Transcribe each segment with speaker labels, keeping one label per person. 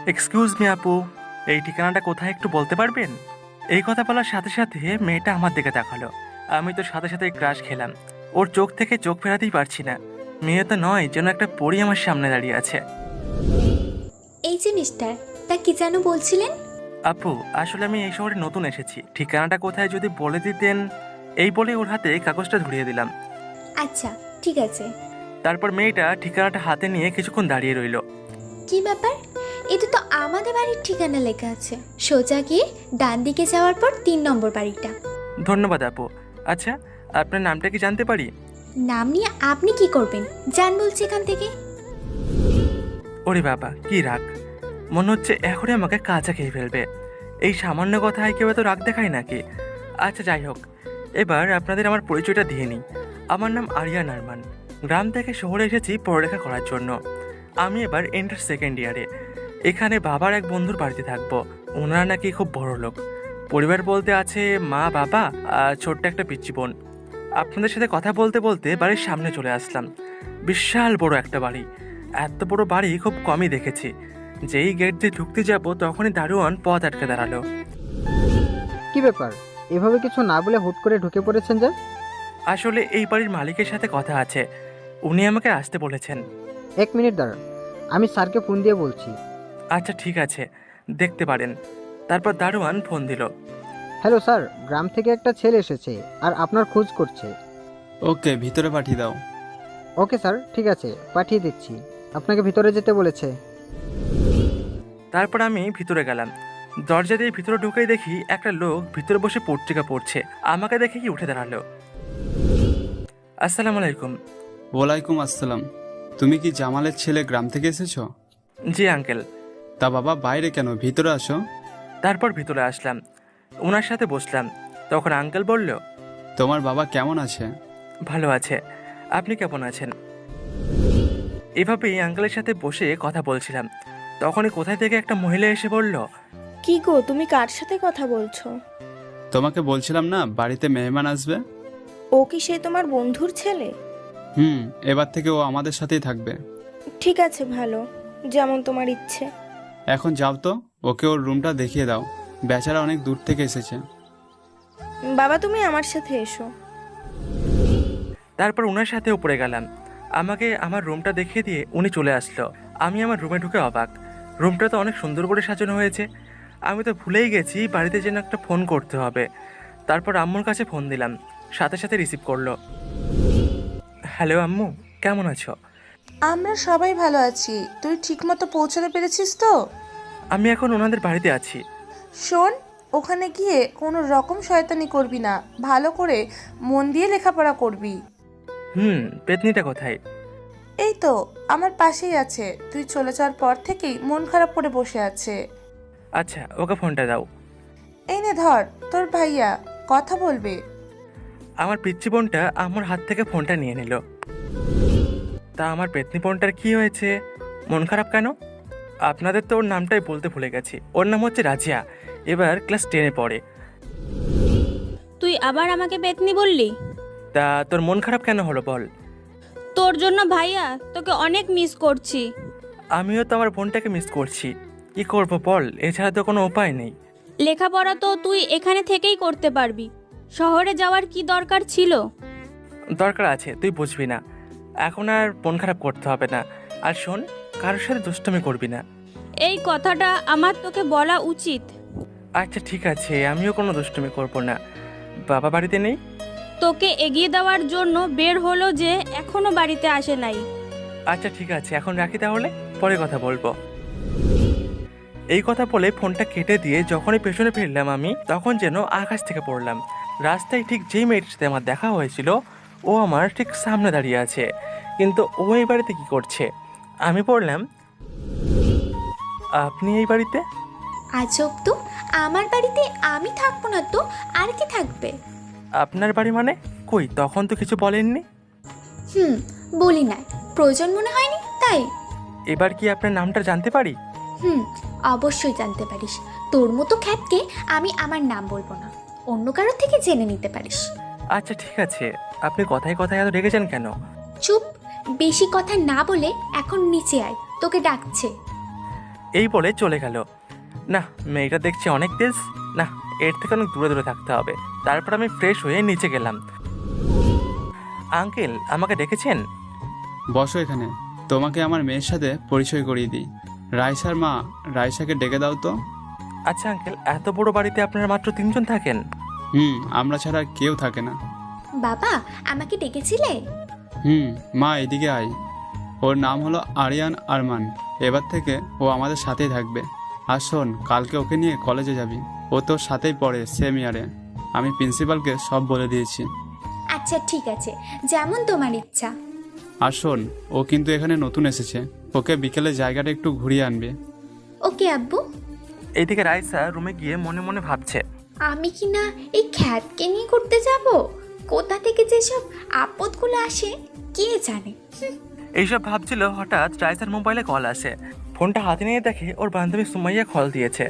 Speaker 1: Excuse me আপু, এই ঠিকানাটা কোথায় একটু বলতে পারবেন? এই কথা বলার সাথে সাথে মেয়েটা আমার দিকে তাকালো। আমি তো সাথে সাথে ক্রাশ খেলাম। ওর চোখ থেকে চোখ ফেরাতেই পারছি না। মেয়ে তো নয়, যেন একটা পরী আমার সামনে দাঁড়িয়ে আছে।
Speaker 2: এই যে মিস্টার, তা কি যেন বলছিলেন?
Speaker 1: আপু, আসলে আমি এই শহরে নতুন এসেছি, ঠিকানাটা কোথায় যদি বলে দিতেন। এই বলে ওর হাতে কাগজটা ধরিয়ে দিলাম।
Speaker 2: আচ্ছা, ঠিক আছে।
Speaker 1: তারপর মেয়েটা ঠিকানাটা হাতে নিয়ে কিছুক্ষণ দাঁড়িয়ে রইল।
Speaker 2: কি ব্যাপার? এটা তো আমাদের বাড়ির ঠিকানা লেখা আছে। সোজা গিয়ে ডান দিকে যাওয়ার পর 3 নম্বর বাড়িটা।
Speaker 1: ধন্যবাদ আপু। আচ্ছা, আপনার নামটা কি জানতে পারি?
Speaker 2: নাম নিয়ে আপনি কি করবেন? যান বলছি এখান থেকে।
Speaker 1: ওরে বাবা, কি রাগ! মনে হচ্ছে এখনই আমাকে কাঁচা খেয়ে ফেলবে। এই সামান্য কথায় কেউ এত রাগ দেখায় নাকি? আচ্ছা, যাই হোক, এবার আপনাদের আমার পরিচয়টা দিয়ে নিই। আমার নাম আরিয়ান আরমান। গ্রাম থেকে শহরে এসেছি পড়ালেখা করার জন্য। আমি এবার এন্টার সেকেন্ড ইয়ারে। এখানে বাবার এক বন্ধুর বাড়িতে থাকবো। ওনারা নাকি খুব বড় লোক। পরিবার বলতে আছে মা, বাবা আর ছোট্ট একটা পিচ্চি বোন। আপনাদের সাথে কথা বলতে বলতে বাড়ির সামনে চলে আসলাম। বিশাল বড় একটা বাড়ি। এত বড় বাড়ি খুব কমই দেখেছি। যেই গেট দিয়ে ঢুকতে যাব তখনই দারোয়ান পথ আটকে দাঁড়ালো।
Speaker 3: কি ব্যাপার? এভাবে কিছু না বলে হুট করে ঢুকে পড়েছেন যে?
Speaker 1: আসলে এই বাড়ির মালিকের সাথে কথা আছে, উনি আমাকে আসতে বলেছেন।
Speaker 3: 1 মিনিট দাঁড়ান, আমি স্যারকে ফোন দিয়ে বলছি।
Speaker 1: আচ্ছা ঠিক আছে, দেখতে পারেন। তারপর দারোয়ান ফোন দিল।
Speaker 3: হ্যালো স্যার, গ্রাম থেকে একটা ছেলে এসেছে আর আপনার খোঁজ করছে।
Speaker 4: ওকে, ভিতরে পাঠিয়ে দাও।
Speaker 3: ওকে স্যার, ঠিক আছে, পাঠিয়ে দিচ্ছি। আপনাকে ভিতরে যেতে বলেছে।
Speaker 1: তারপর আমি ভিতরে গেলাম। দরজা দিয়ে ভিতরে ঢুকেই দেখি একটা লোক ভিতরে বসে পত্রিকা পড়ছে। আমাকে দেখে কি উঠে দাঁড়ালো। আসসালামু আলাইকুম।
Speaker 4: ওয়ালাইকুম আসসালাম। তুমি কি জামালের ছেলে গ্রাম থেকে এসেছো?
Speaker 1: জি আঙ্কেল।
Speaker 4: তা বাবা বাইরে কেন, ভিতরে আসো।
Speaker 1: তারপর ভিতরে আসলাম, ওনার সাথে বসলাম। তখন আঙ্কেল বলল,
Speaker 4: তোমার বাবা কেমন আছে?
Speaker 1: ভালো আছে, আপনি কেমন আছেন? এভাবেই আঙ্কেলের সাথে বসে কথা বলছিলাম। তখনই কোথায় থেকে একটা মহিলা এসে বলল,
Speaker 5: কি গো, তুমি কার সাথে কথা বলছো?
Speaker 4: তোমাকে বলছিলাম না বাড়িতে মেহমান আসবে।
Speaker 5: ও কি সে তোমার বন্ধুর ছেলে?
Speaker 4: এবার থেকে ও আমাদের সাথেই থাকবে।
Speaker 5: ঠিক আছে, ভালো, যেমন তোমার ইচ্ছে।
Speaker 4: এখন যাও তো, ওকে ওর রুমটা দেখিয়ে দাও। বেচারা অনেক দূর থেকে এসেছে।
Speaker 5: বাবা, তুমি আমার সাথে এসো।
Speaker 1: তারপর ওনার সাথে উপরে গেলাম। আমাকে আমার রুমটা দেখিয়ে দিয়ে উনি চলে আসলো। আমি আমার রুমে ঢুকে অবাক। রুমটা তো অনেক সুন্দর করে সাজানো হয়েছে। আমি তো ভুলেই গেছি বাড়িতে যেন একটা ফোন করতে হবে। তারপর আম্মুর কাছে ফোন দিলাম, সাথে সাথে রিসিভ করলো। হ্যালো আম্মু, কেমন আছো?
Speaker 6: আমরা সবাই ভালো আছি। তুই ঠিকমতো পৌঁছাতে পেরেছিস তো?
Speaker 1: আমি এখন ওনাদের বাড়িতে আছি।
Speaker 6: শোন, ওখানে গিয়ে কোনো রকম শয়তানি করবি না, ভালো করে মন দিয়ে লেখাপড়া করবি।
Speaker 1: পেতনিটা কোথায়?
Speaker 6: এই তো আমার পাশেই আছে। তুই চলে যাওয়ার পর থেকেই মন খারাপ করে বসে আছে।
Speaker 1: আচ্ছা, ওকে ফোনটা দাও।
Speaker 6: এই নে ধর, তোর ভাইয়া কথা বলবে।
Speaker 1: আমার পিচ্চি বোনটা আমার হাত থেকে ফোনটা নিয়ে নিল। তা আমার পেতনি বোনটার কি হয়েছে? মন খারাপ কেন? আপনাদের তো ওর নামটাই বলতে ভুলে গেছি। ওর নাম হচ্ছে রাজিয়া, এবার ক্লাস 10-এ পড়ে।
Speaker 7: তুই আবার আমাকে পেতনি বললি?
Speaker 1: তা তোর মন খারাপ কেন হলো বল?
Speaker 7: তোর জন্য ভাইয়া, তোকে অনেক মিস করছি।
Speaker 1: আমিও তো আমার বোনটাকে মিস করছি। কি করব বল, এছাড়া তো কোনো উপায় নেই।
Speaker 7: লেখাপড়া তো তুই এখানে থেকেই করতে পারবি, শহরে যাওয়ার কি দরকার ছিল?
Speaker 1: দরকার আছে, তুই বুঝবি না। এখন আর মন খারাপ করতে হবে না। আর শোন, কারোর সাথে দুষ্টুমি করবি না।
Speaker 7: এই কথাটা আমার তোকে বলা উচিত।
Speaker 1: আচ্ছা ঠিক আছে, আমিও কোনো দুষ্টুমি করব না। বাবা বাড়িতে নেই?
Speaker 7: তোকে এগিয়ে দেওয়ার জন্য বের হলো যে এখনো বাড়িতে আসে নাই।
Speaker 1: আচ্ছা ঠিক আছে, এখন রাখি তাহলে, পরে কথা বলবো। এই কথা বলে ফোনটা কেটে দিয়ে যখনই পেছনে ফিরলাম আমি, তখন যেন আকাশ থেকে পড়লাম। রাস্তায় ঠিক যেই মেয়েটির সাথে আমার দেখা হয়েছিল, ও আমার ঠিক সামনে দাঁড়িয়ে আছে। কিন্তু ও এই বাড়িতে কি করছে? আমি পড়লাম, আপনি এই বাড়িতে?
Speaker 2: আজব তো, আমার বাড়িতে আমি থাকবো না তো আর কি থাকবে?
Speaker 1: আপনার বাড়ি মানে? কই, তখন তো কিছু বলেননি।
Speaker 2: হুম, বলি না, প্রয়োজন মনে হয়নি তাই।
Speaker 1: এবার কি আপনার নামটা জানতে পারি?
Speaker 2: হুম, অবশ্যই জানতে পারিস। তোর মতো খ্যাতকে আমি আমার নাম বলবো না, অন্য কারোর থেকে জেনে নিতে পারিস।
Speaker 1: আচ্ছা ঠিক আছে, আপনি কথায় কথায় এত রেগে যান কেন?
Speaker 2: চুপ, বেশি কথা না বলে এখন নিচে আয়, তোকে ডাকছে।
Speaker 1: এই বলে চলে গেল। না, মেয়েটা দেখছি অনেক তেজ। না, এর থেকে অনেক দূরে দূরে থাকতে হবে। তারপর আমি ফ্রেশ হয়ে নিচে গেলাম। আঙ্কেল, আমাকে ডেকেছেন?
Speaker 4: বসো এখানে, তোমাকে আমার মেয়ের সাথে পরিচয় করিয়ে দিই। রাইসার মা, রাইসাকে ডেকে দাও তো।
Speaker 1: আচ্ছা আঙ্কেল, এত বড় বাড়িতে আপনারা মাত্র 3জন থাকেন?
Speaker 4: আমরা ছাড়া কেউ থাকে না।
Speaker 2: বাবা, আমাকে ডেকেছিলে?
Speaker 4: মা এদিকে আয়। ওর নাম হলো আরিয়ান আরমান। এবার থেকে ও আমাদের সাথেই থাকবে। আর শোন, কালকে ওকে নিয়ে কলেজে যাবি। ও তোর সাথেই পড়ে, সেম ইয়ারে। আমি প্রিন্সিপালকে সব বলে দিয়েছি।
Speaker 2: আচ্ছা ঠিক আছে, যেমন তোমার ইচ্ছা।
Speaker 4: আর শোন, ও কিন্তু এখানে নতুন এসেছে। ওকে বিকেলে জায়গাটা একটু ঘুরিয়ে আনবে।
Speaker 2: ওকে আব্বু।
Speaker 1: এইদিকে রাইসা রুমে গিয়ে মনে মনে ভাবছে,
Speaker 2: আমি কি না এই খ্যাতকে নিয়ে ঘুরতে যাব? কোথা থেকে যেসব আপদগুলো আসে কে জানে।
Speaker 1: এইসব ভাবছিল, হঠাৎ রাইসার মোবাইলে কল আসে। ফোনটা হাতে নিয়ে দেখে ওর বান্ধবী সুমাইয়া কল দিয়েছে।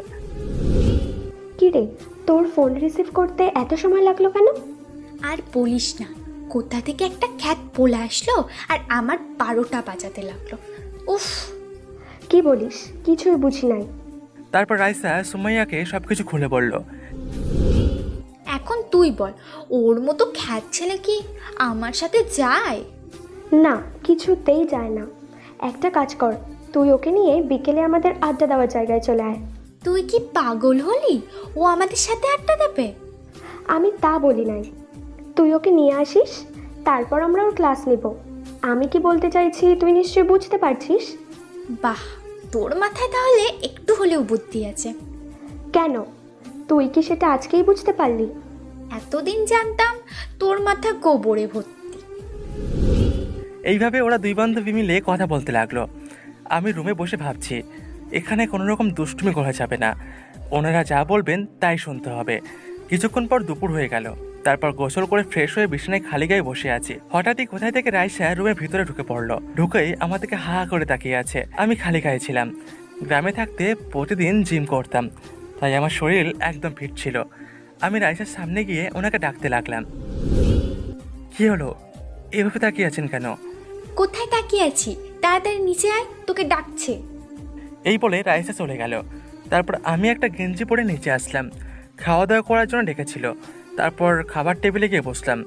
Speaker 8: কি রে, তোর ফোন রিসিভ করতে এত সময় লাগলো কেন?
Speaker 2: আর বলিস না, কোথা থেকে একটা খ্যাত পোলা আসলো আর আমার 12টা বাজাতে লাগলো। উফ,
Speaker 8: কি বলিস? কিছুই বুঝি নাই।
Speaker 1: তারপর রাইসা সুমাইয়াকে সবকিছু খুলে বলল।
Speaker 2: এখন তুই বল, ওর মতো খ্যাত ছেলে কি আমার সাথে যায়?
Speaker 8: না, কিছুতেই যায় না। একটা কাজ কর, তুই ওকে নিয়ে বিকেলে আমাদের আড্ডা দেওয়ার জায়গায় চলে আয়।
Speaker 2: তুই কি পাগল হলি? ও আমাদের সাথে আড্ডা দেবে?
Speaker 8: আমি তা বলি নাই। তুই ওকে নিয়ে আসিস, তারপর আমরা ওর ক্লাস নিব। আমি কি বলতে চাইছি তুই নিশ্চয়ই বুঝতে পারছিস।
Speaker 2: বাহ, তোর মাথায় তাহলে একটু হলেও বুদ্ধি আছে।
Speaker 8: কেন, তুই কি সেটা আজকেই বুঝতে পারলি?
Speaker 2: এতদিন জানতাম তোর মাথা গোবরে ভর্তি।
Speaker 1: এইভাবে ওরা দুই বান্ধবী মিলে কথা বলতে লাগলো। আমি রুমে বসে ভাবছি, এখানে কোনো রকম দুষ্টুমি করা যাবে না। ওনারা যা বলবেন তাই শুনতে হবে। কিছুক্ষণ পর দুপুর হয়ে গেল। তারপর গোসল করে ফ্রেশ হয়ে বিছানায় খালি গায়ে বসে আছি। হঠাৎই কোথায় থেকে রাইসা রুমের ভিতরে ঢুকে পড়লো। ঢুকেই আমাদেরকে হা করে তাকিয়ে আছে। আমি খালি গায়ে ছিলাম। গ্রামে থাকতে প্রতিদিন জিম করতাম, তাই আমার শরীর একদম ফিট ছিল। আমি রাইসার সামনে গিয়ে ওনাকে ডাকতে লাগলাম। কি হলো, এভাবে তাকিয়ে আছেন কেন?
Speaker 2: কোথায় তাকিয়ে আছি? তাড়াতাড়ি নিচে আয়, তোকে ডাকছে।
Speaker 1: এই বলে রাইসা চলে গেল। তারপর আমি একটা গেঞ্জি পরে নিচে আসলাম। খাওয়া দাওয়া করার জন্য ডেকেছিল। তারপর খাবার টেবিলে গিয়ে বসলাম।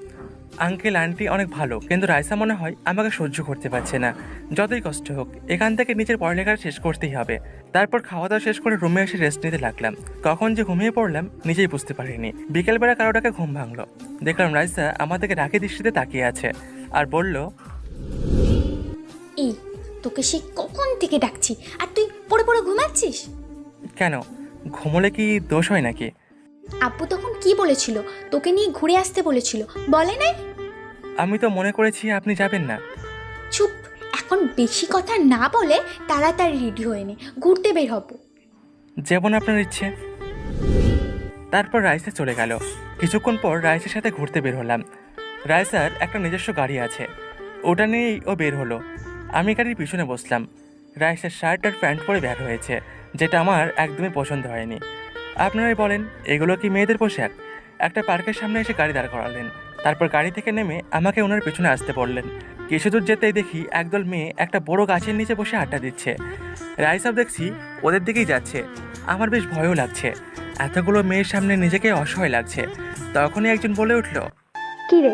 Speaker 1: আঙ্কেল আন্টি অনেক ভালো, কিন্তু রাইসা মনে হয় আমাকে সহ্য করতে পারছে না। যতই কষ্ট হোক, এখান থেকে নিজের পড়ালেখা শেষ করতেই হবে। তারপর খাওয়া দাওয়া শেষ করে রুমে এসে রেস্ট নিতে লাগলাম। কখন যে ঘুমিয়ে পড়লাম নিজেই বুঝতে পারিনি। বিকেলবেলা কারোটাকে ঘুম ভাঙলো। দেখলাম রাইসা আমাদেরকে রাখি দৃষ্টিতে তাকিয়ে আছে আর বলল,
Speaker 2: এই, তোকে সে কখন থেকে ডাকছি আর তুই পড়ে পড়ে ঘুমাচ্ছিস?
Speaker 1: কেন, ঘুমোলে কি দোষ হয় নাকি?
Speaker 2: আব্বু তখন কি বলেছিল? তোকে নিয়ে ঘুরে আসতে বলেছিল, বলে নাই?
Speaker 1: আমি তো মনে করেছি আপনি যাবেন না।
Speaker 2: চুপ, এখন বেশি কথা না বলে তাড়াতাড়ি রেডি হয়ে নে, ঘুরতে বের হব।
Speaker 1: যেমন আপনার ইচ্ছে। তারপর রাইসা চলে গেল। কিছুক্ষণ পর রাইসার সাথে ঘুরতে বের হলাম। রাইসার একটা নিজস্ব গাড়ি আছে, ওটা নিয়েই ও বের হলো। আমি গাড়ির পিছনে বসলাম। রাইসার শার্ট আর প্যান্ট পরে বের হয়েছে, যেটা আমার একদমই পছন্দ হয়নি। আপনারাই বলেন, এগুলো কি মেয়েদের পোশাক? একটা পার্কের সামনে এসে গাড়ি দাঁড় করালেন। তারপর গাড়ি থেকে নেমে আমাকে ওনার পেছনে আসতে বললেন। কিছু দূর যেতেই দেখি একদল মেয়ে একটা বড় গাছের নিচে বসে আড্ডা দিচ্ছে। রাইসাব দেখছি ওদের দিকেই যাচ্ছে। আমার বেশ ভয়ও লাগছে, এতগুলো মেয়ের সামনে নিজেকে অসহায় লাগছে। তখনই একজন বলে উঠল,
Speaker 8: কি রে,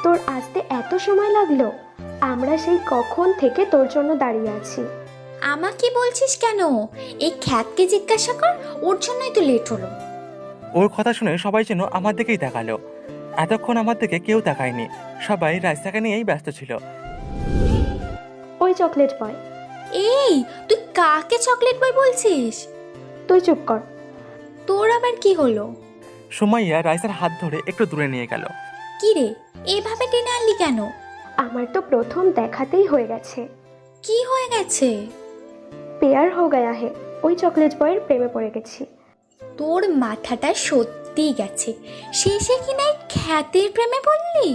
Speaker 8: তোর আসতে এত সময় লাগলো? আমরা সেই কখন থেকে তোর জন্য দাঁড়িয়ে আছি।
Speaker 2: আমাকে বলছিস কেন? এই খ্যাতকে জিজ্ঞাসা কর, ওর জন্যই তো লেট হলো।
Speaker 1: ওর কথা শুনে সবাই যেন আমার দিকেই তাকালো। এতক্ষণ আমার দিকে কেউ তাকায়নি, সবাই রাইসাকে নিয়েই ব্যস্ত ছিল।
Speaker 8: ওই চকলেট বয়।
Speaker 2: এই, তুই কাকে চকলেট বয় বলছিস?
Speaker 8: তুই চুপ কর।
Speaker 2: তোর আবার কি হলো?
Speaker 1: সুমাইয়া রাইসার হাত ধরে একটু দূরে নিয়ে গেল।
Speaker 2: কি রে, এভাবে টেনে আনলি কেন?
Speaker 8: আমার তো প্রথম দেখাতেই হয়ে গেছে।
Speaker 2: কি হয়ে গেছে?
Speaker 8: পেয়ার হো গায়া হে, ওই চকলেট বয়ের প্রেমে পড়ে গেছি।
Speaker 2: তোর মাথাটা সত্যিই গেছে, শেষে কি নাই খ্যাতের প্রেমে পড়লি?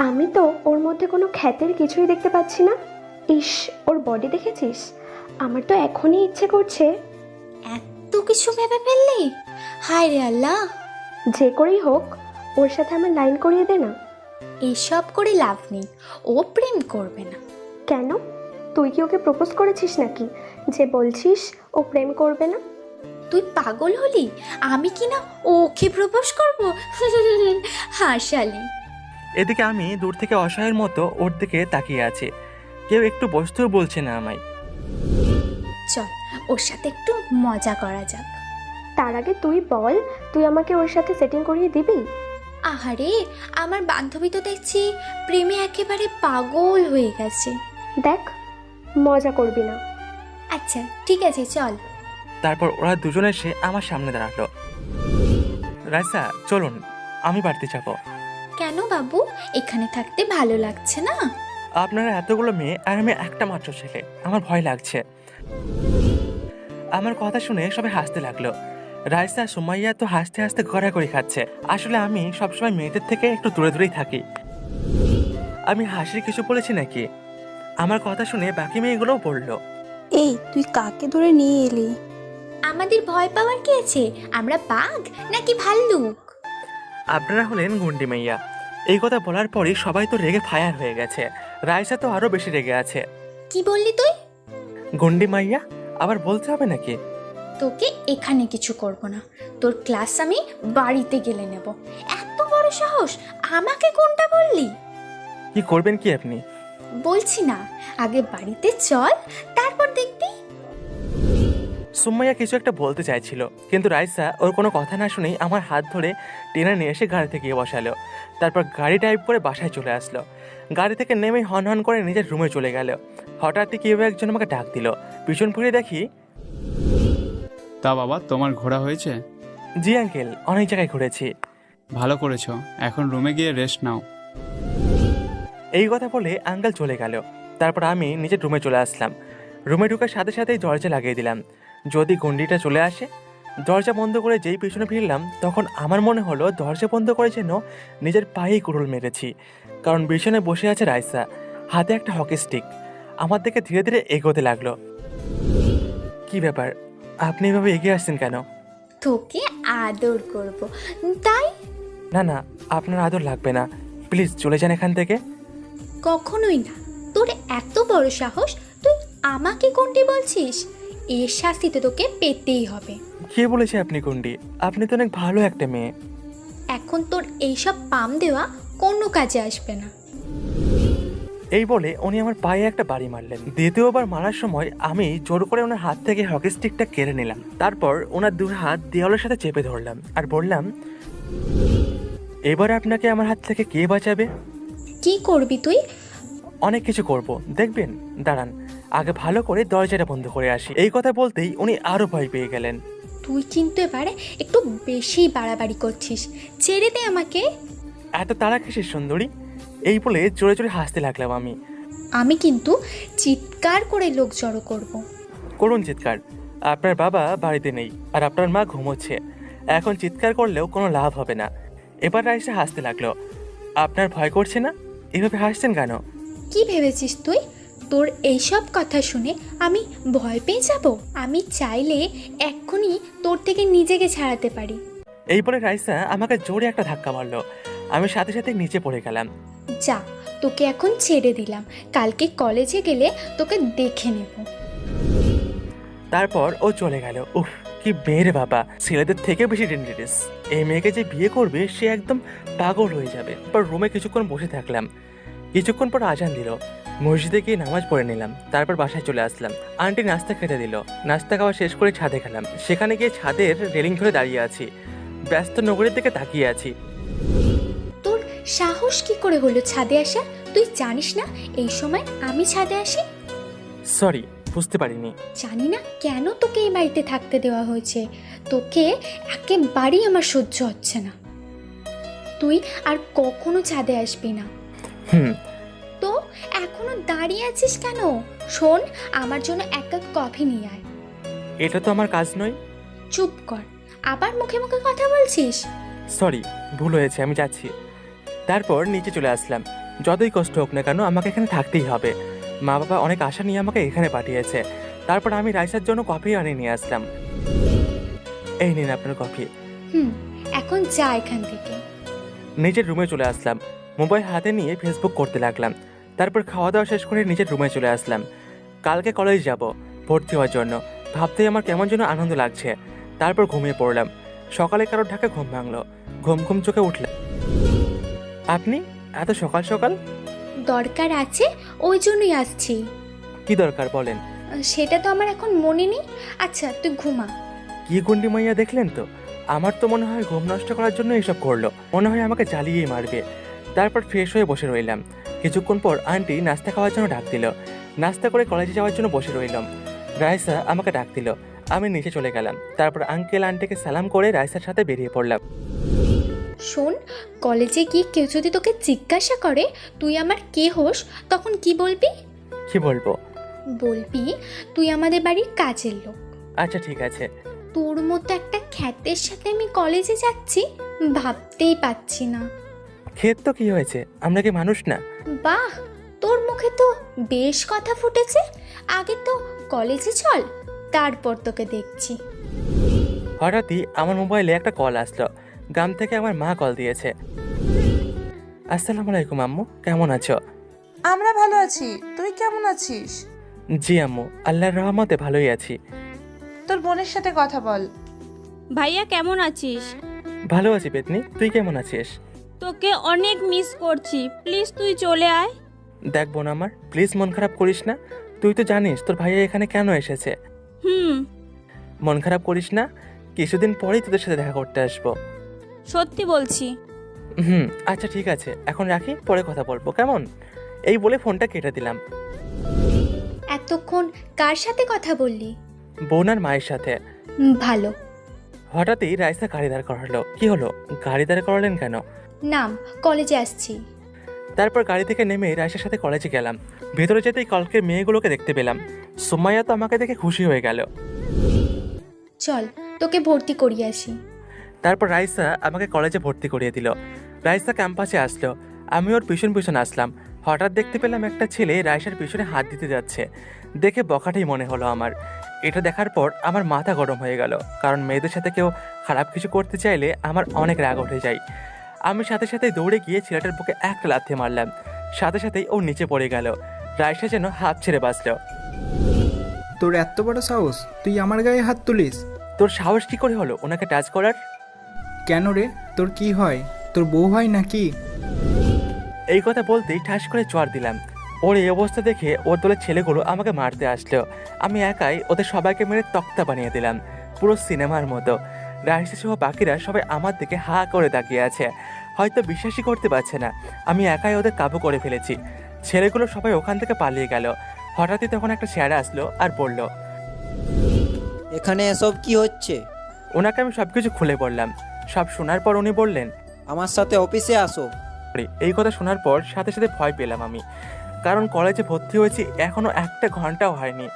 Speaker 8: আমি তো ওর মধ্যে কোনো খ্যাতের কিছুই দেখতে পাচ্ছি না। ইস, ওর বডি দেখেছিস? আমার তো এখনই ইচ্ছে করছে।
Speaker 2: এত কিছু ভেবে ফেললি? হায় রে আল্লাহ।
Speaker 8: যে করেই হোক ওর সাথে আমার লাইন করিয়ে দে না।
Speaker 2: এসব করে লাভ নেই, ও প্রেম করবে না।
Speaker 8: কেন, তুই কি ওকে প্রপোজ করেছিস নাকি? যে বলছিস ও প্রেম করবে না?
Speaker 2: তুই পাগল হলি? আমি কি না ওকে প্রপোজ করব? হাসালি।
Speaker 1: এদিকে আমি দূর থেকে অসহায়ের মতো ওর দিকে তাকিয়ে আছি। কেউ একটু বসতেও বলছে না আমায়।
Speaker 2: চল ওর সাথে একটু মজা করা যাক।
Speaker 8: তার আগে তুই বল, তুই আমাকে ওর সাথে সেটিং করিয়ে দিবি?
Speaker 2: আহারে, আমার বান্ধবী তো দেখছি প্রেমে একেবারে পাগল হয়ে গেছে।
Speaker 8: দেখ, মজা করবি না।
Speaker 2: আচ্ছা ঠিক আছে, চল।
Speaker 1: তারপর ওরা দুজন এসে আমার সামনে দাঁড়ালো। রাইসা চলুন, আমি বাড়িতে যাবো।
Speaker 2: কেন বাবু, এখানে থাকতে ভালো লাগছে না?
Speaker 1: আপনারা এতগুলো মেয়ে আর আমি একটা মাত্র ছেলে, আমার ভয় লাগছে। আমার কথা শুনে সবাই হাসতে লাগলো। রাইসা সুমাইয়া তো হাসতে হাসতে গড়াগড়ি খাচ্ছে। আসলে আমি সবসময় মেয়েদের থেকে একটু দূরে দূরেই থাকি। আমি হাসির কিছু বলেছি নাকি? আমার কথা শুনে বাকি মেয়েগুলোও বললো।
Speaker 9: এই তুই কাকে ধরে নিয়ে এলি?
Speaker 2: আমাদের ভয় পাওয়ার কি আছে? আমরা বাঘ নাকি ভাল্লুক?
Speaker 1: আপনারা হলেন গুন্ডি মাইয়া। এই কথা বলার পরই সবাই তো রেগে ফায়ার হয়ে গেছে। রাইসা তো আরো বেশি রেগে আছে।
Speaker 2: কি বললি তুই?
Speaker 1: গুন্ডি মাইয়া আবার বলতে হবে নাকি?
Speaker 2: তোকে এখানে কিছু করব না, তোর ক্লাস আমি বাড়িতে গেলে নেব। এত বড় সাহস, আমাকে কোনটা বললি?
Speaker 1: কি করবেন কি আপনি?
Speaker 2: বলছি না, আগে বাড়িতে চল, তারপর দেখবি।
Speaker 1: সুমাইয়া কিছু একটা বলতে চাইছিল, কিন্তু রাইসা ওর কোনো কথা না শুনেই আমার হাত ধরে টেনে নিয়ে এসে গাড়িতে গিয়ে বসালো। তারপর গাড়ি ড্রাইভ করে বাসায় চলে আসলো। গাড়ি থেকে নেমে হন হন করে নিজের রুমে চলে গেল। হঠাৎই কেউ একজন আমাকে ডাক দিল। পিছন ফিরে দেখি।
Speaker 4: তা বাবা, তোমার ঘোরা হয়েছে?
Speaker 1: জি আঙ্কেল, অনেক জায়গায় ঘুরেছি।
Speaker 4: ভালো করেছো, এখন রুমে গিয়ে রেস্ট নাও।
Speaker 1: এই কথা বলে আঙ্কেল চলে গেল। তারপর আমি নিজের রুমে চলে আসলাম। রুমে ঢুকার সাথে সাথেই দরজা লাগিয়ে দিলাম, যদি গন্ডিটা চলে আসে। দরজা বন্ধ করে যেই পিছনে ফিরলাম, তখন আমার মনে হলো দরজা বন্ধ করে যেন নিজের পায়েই কুড়ুল মেরেছি। কারণ পিছনে বসে আছে রাইসা, হাতে একটা হকি স্টিক। আমার দিকে ধীরে ধীরে এগোতে লাগলো। কি ব্যাপার, আপনি এভাবে এগিয়ে আসছেন কেন?
Speaker 2: তোকে আদর করব, তাই।
Speaker 1: না না, আপনার আদর লাগবে না, প্লিজ চলে যান এখান থেকে।
Speaker 2: কখনোই না। তোর এত বড় সাহস, তুই আমাকে কোনটি বলছিস? এর শাস্তি তো তোকে পেতেই হবে।
Speaker 1: কে বলেছে আপনি গুন্ডি? আপনি তো অনেক ভালো একটা মেয়ে।
Speaker 2: এখন তোর এইসব পাম দেওয়া কোনো কাজে আসবে না।
Speaker 1: এই বলে উনি আমার পায়ে একটা বাড়ি মারলেন। দ্বিতীয়বার মারার সময় আমি জোর করে ওনার হাত থেকে হকি স্টিকটা কেড়ে নিলাম। তারপর ওনার দু হাত দেওয়ালের সাথে চেপে ধরলাম আর বললাম, এবার আপনাকে আমার হাত থেকে কে বাঁচাবে?
Speaker 2: কি করবি তুই?
Speaker 1: অনেক কিছু করব, দেখবেন। দাঁড়ান, আগে ভালো করে দরজাটা বন্ধ করে আসি। এই কথা বলতেই উনি আরো ভয় পেয়ে গেলেন।
Speaker 2: তুই কিন্তু এবারে একটু বেশি বাড়াবাড়ি করছিস, ছেড়ে দে আমাকে।
Speaker 1: এত তাড়া কিসের সুন্দরী? এই বলে জোরে জোরে হাসতে লাগলাম আমি।
Speaker 2: আমি কিন্তু চিৎকার করে লোক জড়ো করব।
Speaker 1: করুন চিৎকার, আপনার বাবা বাড়িতে নেই আর আপনার মা ঘুমোচ্ছে। এখন চিৎকার করলেও কোনো লাভ হবে না। এবার রাইসা হাসতে লাগলো। আপনার ভয় করছে না? এভাবে হাসছেন কেন?
Speaker 2: কি ভেবেছিস তুই? তোর এইসব কথা শুনে আমি ভয় পেয়ে যাব? আমি চাইলে এক্ষুনি তোর থেকে নিজেকে ছাড়াতে পারি।
Speaker 1: এই বলে রাইসা আমাকে জোরে একটা ধাক্কা মারলো। আমি সাথে সাথে নিচে পড়ে গেলাম।
Speaker 2: যা, তোকে এখন ছেড়ে দিলাম, কালকে কলেজে গেলে তোকে দেখে নেব।
Speaker 1: তারপর ও চলে গেল। উফ, কি মেয়ে বাবা, ছেলেদের থেকে বেশি ডেঞ্জারাস। এই মেয়েকে যে বিয়ে করবে সে একদম পাগল হয়ে যাবে। পর রুমে কিছুক্ষণ বসে থাকলাম। কিছুক্ষণ পর আজান দিল। মসজিদে গিয়ে নামাজ পড়ে নিলাম। তারপর বাসায় চলে আসলাম। আন্টি নাস্তা খেতে দিল। নাস্তা খাওয়া শেষ করে ছাদে গেলাম। সেখানে গিয়ে ছাদের রেলিং ধরে দাঁড়িয়ে আছি, ব্যস্ত নগরের দিকে তাকিয়ে আছি।
Speaker 2: তোর সাহস কি করে হলো ছাদে আসা? তুই জানিস না এই সময় আমি ছাদে আসি?
Speaker 1: সরি, বুঝতে পারিনি।
Speaker 2: জানি না কেন তোকে এই বাড়িতে থাকতে দেওয়া হয়েছে। তোকে একেবারেই আমার সহ্য হচ্ছে না। তুই আর কখনো ছাদে আসবি না।
Speaker 1: হুম।
Speaker 2: তো এখনো দাঁড়িয়ে আছিস কেন? শোন, আমার জন্য এক কাপ কফি নিয়ে আয়।
Speaker 1: এটা তো আমার কাজ নয়।
Speaker 2: চুপ কর, আবার মুখে মুখে কথা বলছিস।
Speaker 1: সরি, ভুল হয়েছে, আমি যাচ্ছি। তারপর নিচে চলে আসলাম। যতই কষ্ট হোক না কেন আমাকে এখানে থাকতেই হবে। মা বাবা অনেক আশা নিয়ে আমাকে এখানে পাঠিয়েছে। তারপর আমি রাইসার জন্য কফি আনিয়ে নিয়ে আসলাম। এই নিন আপনার কফি।
Speaker 2: এখন যা এখান থেকে।
Speaker 1: নিজের রুমে চলে আসলাম। মোবাইল হাতে নিয়ে ফেসবুক করতে লাগলাম। তারপর খাওয়া দাওয়া শেষ করে নিজের রুমে চলে আসলাম। কালকে কলেজ যাব, ভর্তি হওয়ার জন্য। ভাবতেই আমার কেমন যেন আনন্দ লাগছে। তারপর ঘুমিয়ে পড়লাম। সকালে কারোর ঢাকা ঘুম ভাঙলো। ঘুম ঘুম চোখে উঠলাম। আপনি এত সকাল সকাল?
Speaker 2: দরকার আছে, ওই জন্যই আসছি।
Speaker 1: কি দরকার বলেন?
Speaker 2: সেটা তো আমার এখন মনে নেই। আচ্ছা তুই ঘুমা।
Speaker 1: কি গুন্ডি মাইয়া দেখলেন তো? আমার তো মনে হয় ঘুম নষ্ট করার জন্য এসব করলো। মনে হয় আমাকে জ্বালিয়েই মারবে। তারপর ফ্রেশ হয়ে বসে রইলাম। কিছুক্ষণ পর আন্টি নাস্তা খাওয়ার জন্য ডাক দিল। নাস্তা করে কলেজে যাওয়ার জন্য বসে রইলাম। রাইসা আমাকে ডাক দিল। আমি নিচে চলে গেলাম। তারপর আঙ্কেল আন্টিকে সালাম করে রাইসার সাথে বেরিয়ে পড়লাম।
Speaker 2: শোন, কলেজে গিয়ে কেউ যদি তোকে জিজ্ঞাসা করে তুই আমার কে হোস, তখন কি বলবি?
Speaker 1: কি বলবো?
Speaker 2: বলবি তুই আমাদের বাড়ির কাজের লোক।
Speaker 1: আচ্ছা ঠিক আছে।
Speaker 2: তোর মতো একটা খ্যাতের সাথে আমি কলেজে যাচ্ছি, ভাবতেই পাচ্ছি না।
Speaker 1: ক্ষেত তো কি হয়েছে, আমরা কি মানুষ না?
Speaker 2: বাহ, তোর মুখে তো বেশ কথা ফুটেছে। আগে তো কলেজে চল, তারপর তোকে দেখছি।
Speaker 1: হঠাৎই আমার মোবাইলে একটা কল আসলো। গ্রাম থেকে আমার মা কল দিয়েছে। আসসালামু আলাইকুম আম্মু, কেমন আছো?
Speaker 6: আমরা ভালো আছি, তুই কেমন আছিস?
Speaker 1: জি আম্মু, আল্লাহর রহমতে ভালোই আছি।
Speaker 6: তোর বোনের সাথে কথা বল।
Speaker 7: ভাইয়া কেমন আছিস?
Speaker 1: ভালো আছি পেতনি, তুই কেমন আছিস?
Speaker 7: তোকে অনেক মিস করছি, প্লিজ তুই চলে আয়।
Speaker 1: দেখ বোন আমার, প্লিজ মন খারাপ করিস না। তুই তো জানিস তোর ভাইয়া এখানে কেন এসেছে। মন খারাপ করিস না, কিছুদিন পরেই তোদের সাথে দেখা করতে আসবো।
Speaker 7: সত্যি বলছি।
Speaker 1: আচ্ছা ঠিক আছে, এখন রাখি, পরে কথা বলবো কেমন? এই বলে ফোনটা কেটে দিলাম।
Speaker 2: এতক্ষণ কার সাথে কথা বললি?
Speaker 1: বোন আর মায়ের সাথে।
Speaker 2: ভালো।
Speaker 1: হঠাৎই রাইসা গাড়ি দাঁড় করালো। কি হলো, গাড়ি দাঁড় করালেন কেন?
Speaker 2: নাম, কলেজে আসছি।
Speaker 1: তারপর গাড়ি থেকে নেমে রাইসার সাথে কলেজে গেলাম। ভেতরে যেতেই কালকের মেয়েগুলোকে দেখতে পেলাম। সুমাইয়া তো আমাকে দেখে খুশি হয়ে গেল।
Speaker 2: চল তোকে ভর্তি করিয়ে আসি।
Speaker 1: তারপর রাইসা আমাকে কলেজে ভর্তি করিয়ে দিল। রাইসা ক্যাম্পাসে আসলো। আমি ওর পিছন পিছন আসলাম। হঠাৎ দেখতে পেলাম একটা ছেলে রাইসার পিছনে হাত দিতে যাচ্ছে। দেখে বকাটাই মনে হলো আমার। এটা দেখার পর আমার মাথা গরম হয়ে গেল, কারণ মেয়েদের সাথে কেউ খারাপ কিছু করতে চাইলে আমার অনেক রাগ উঠে যায়। আমি সাথে সাথেই দৌড়ে গিয়ে ছেলেটার বুকে একটা লাথি মারলাম। সাথে সাথেই ও নিচে পড়ে গেল। রাইসা যেন হাত ছেড়ে বাঁচল।
Speaker 10: তোর এত বড় সাহস, তুই আমার গায়ে হাত তুলিস?
Speaker 1: তোর সাহস কি করে হলো ওনাকে টাচ করার?
Speaker 10: কেন রে, তোর কি হয়? তোর বউ হয় নাকি?
Speaker 1: এই কথা বলতেই ঠাস করে চড় দিলাম। ওর এই অবস্থা দেখে ওর দলের ছেলেগুলো আমাকে মারতে আসলো। আমি একাই ওদের সবাইকে মেরে তক্তা বানিয়ে দিলাম, পুরো সিনেমার মতো। রাইসা সহ বাকিরা সবাই আমার দিকে হা করে তাকিয়ে আছে, হয়তো বিশ্বাসই করতে পারছে না আমি একাই ওদের কাবু করে ফেলেছি। ছেলেগুলো সবাই ওখান থেকে পালিয়ে গেল। হঠাৎই তখন একটা শেয়ারা আসলো আর বলল,
Speaker 11: এখানে এসব কি হচ্ছে?
Speaker 1: ওনাকে আমি সবকিছু খুলে বললাম। সব শোনার পর উনি বললেন,
Speaker 11: আমার সাথে অফিসে আসো।
Speaker 1: এই কথা শোনার পর সাথে সাথে ভয় পেলাম আমি, কারণ কলেজে ভর্তি হয়েছি এখনো 1 ঘন্টাও হয়নি।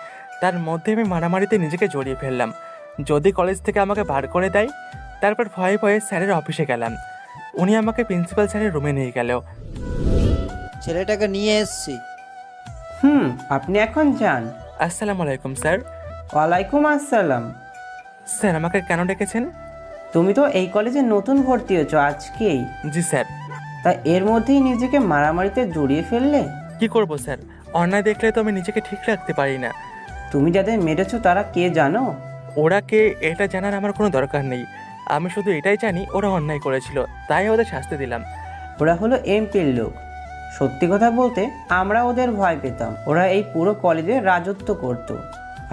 Speaker 1: তার মধ্যে আমি মারামারিতে নিজেকে জড়িয়ে ফেললাম। যদি কলেজ থেকে আমাকে বার করে দেয়। তারপর ভয়ে ভয়ে স্যারের অফিসে গেলাম। উনি আমাকে প্রিন্সিপাল স্যারের রুমে নিয়ে গেল।
Speaker 11: ছেলেটাকে নিয়ে এসছি।
Speaker 12: আপনি এখন যান।
Speaker 1: আসসালামু আলাইকুম স্যার।
Speaker 12: ওয়ালাইকুম আসসালাম।
Speaker 1: স্যার আমাকে কেন ডেকেছেন?
Speaker 12: তুমি তো এই কলেজে নতুন ভর্তি হয়েছো আজকেই?
Speaker 1: জি স্যার।
Speaker 12: তা এর মধ্যেই নিজেকে মারামারিতে জড়িয়ে ফেললে?
Speaker 1: কি করব স্যার, অন্যায় দেখলে তো আমি নিজেকে ঠিক রাখতে পারি না।
Speaker 12: তুমি যাদের মেরেছো তারা কে জানো?
Speaker 1: ওরা কে এটা জানার আমার কোনো দরকার নেই। আমি শুধু এটাই জানি ওরা অন্যায় করেছিল, তাই ওদের শাস্তি দিলাম।
Speaker 12: ওরা হলো এমপির লোক। সত্যি কথা বলতে আমরা ওদের ভয় পেতাম। ওরা এই পুরো কলেজে রাজত্ব করত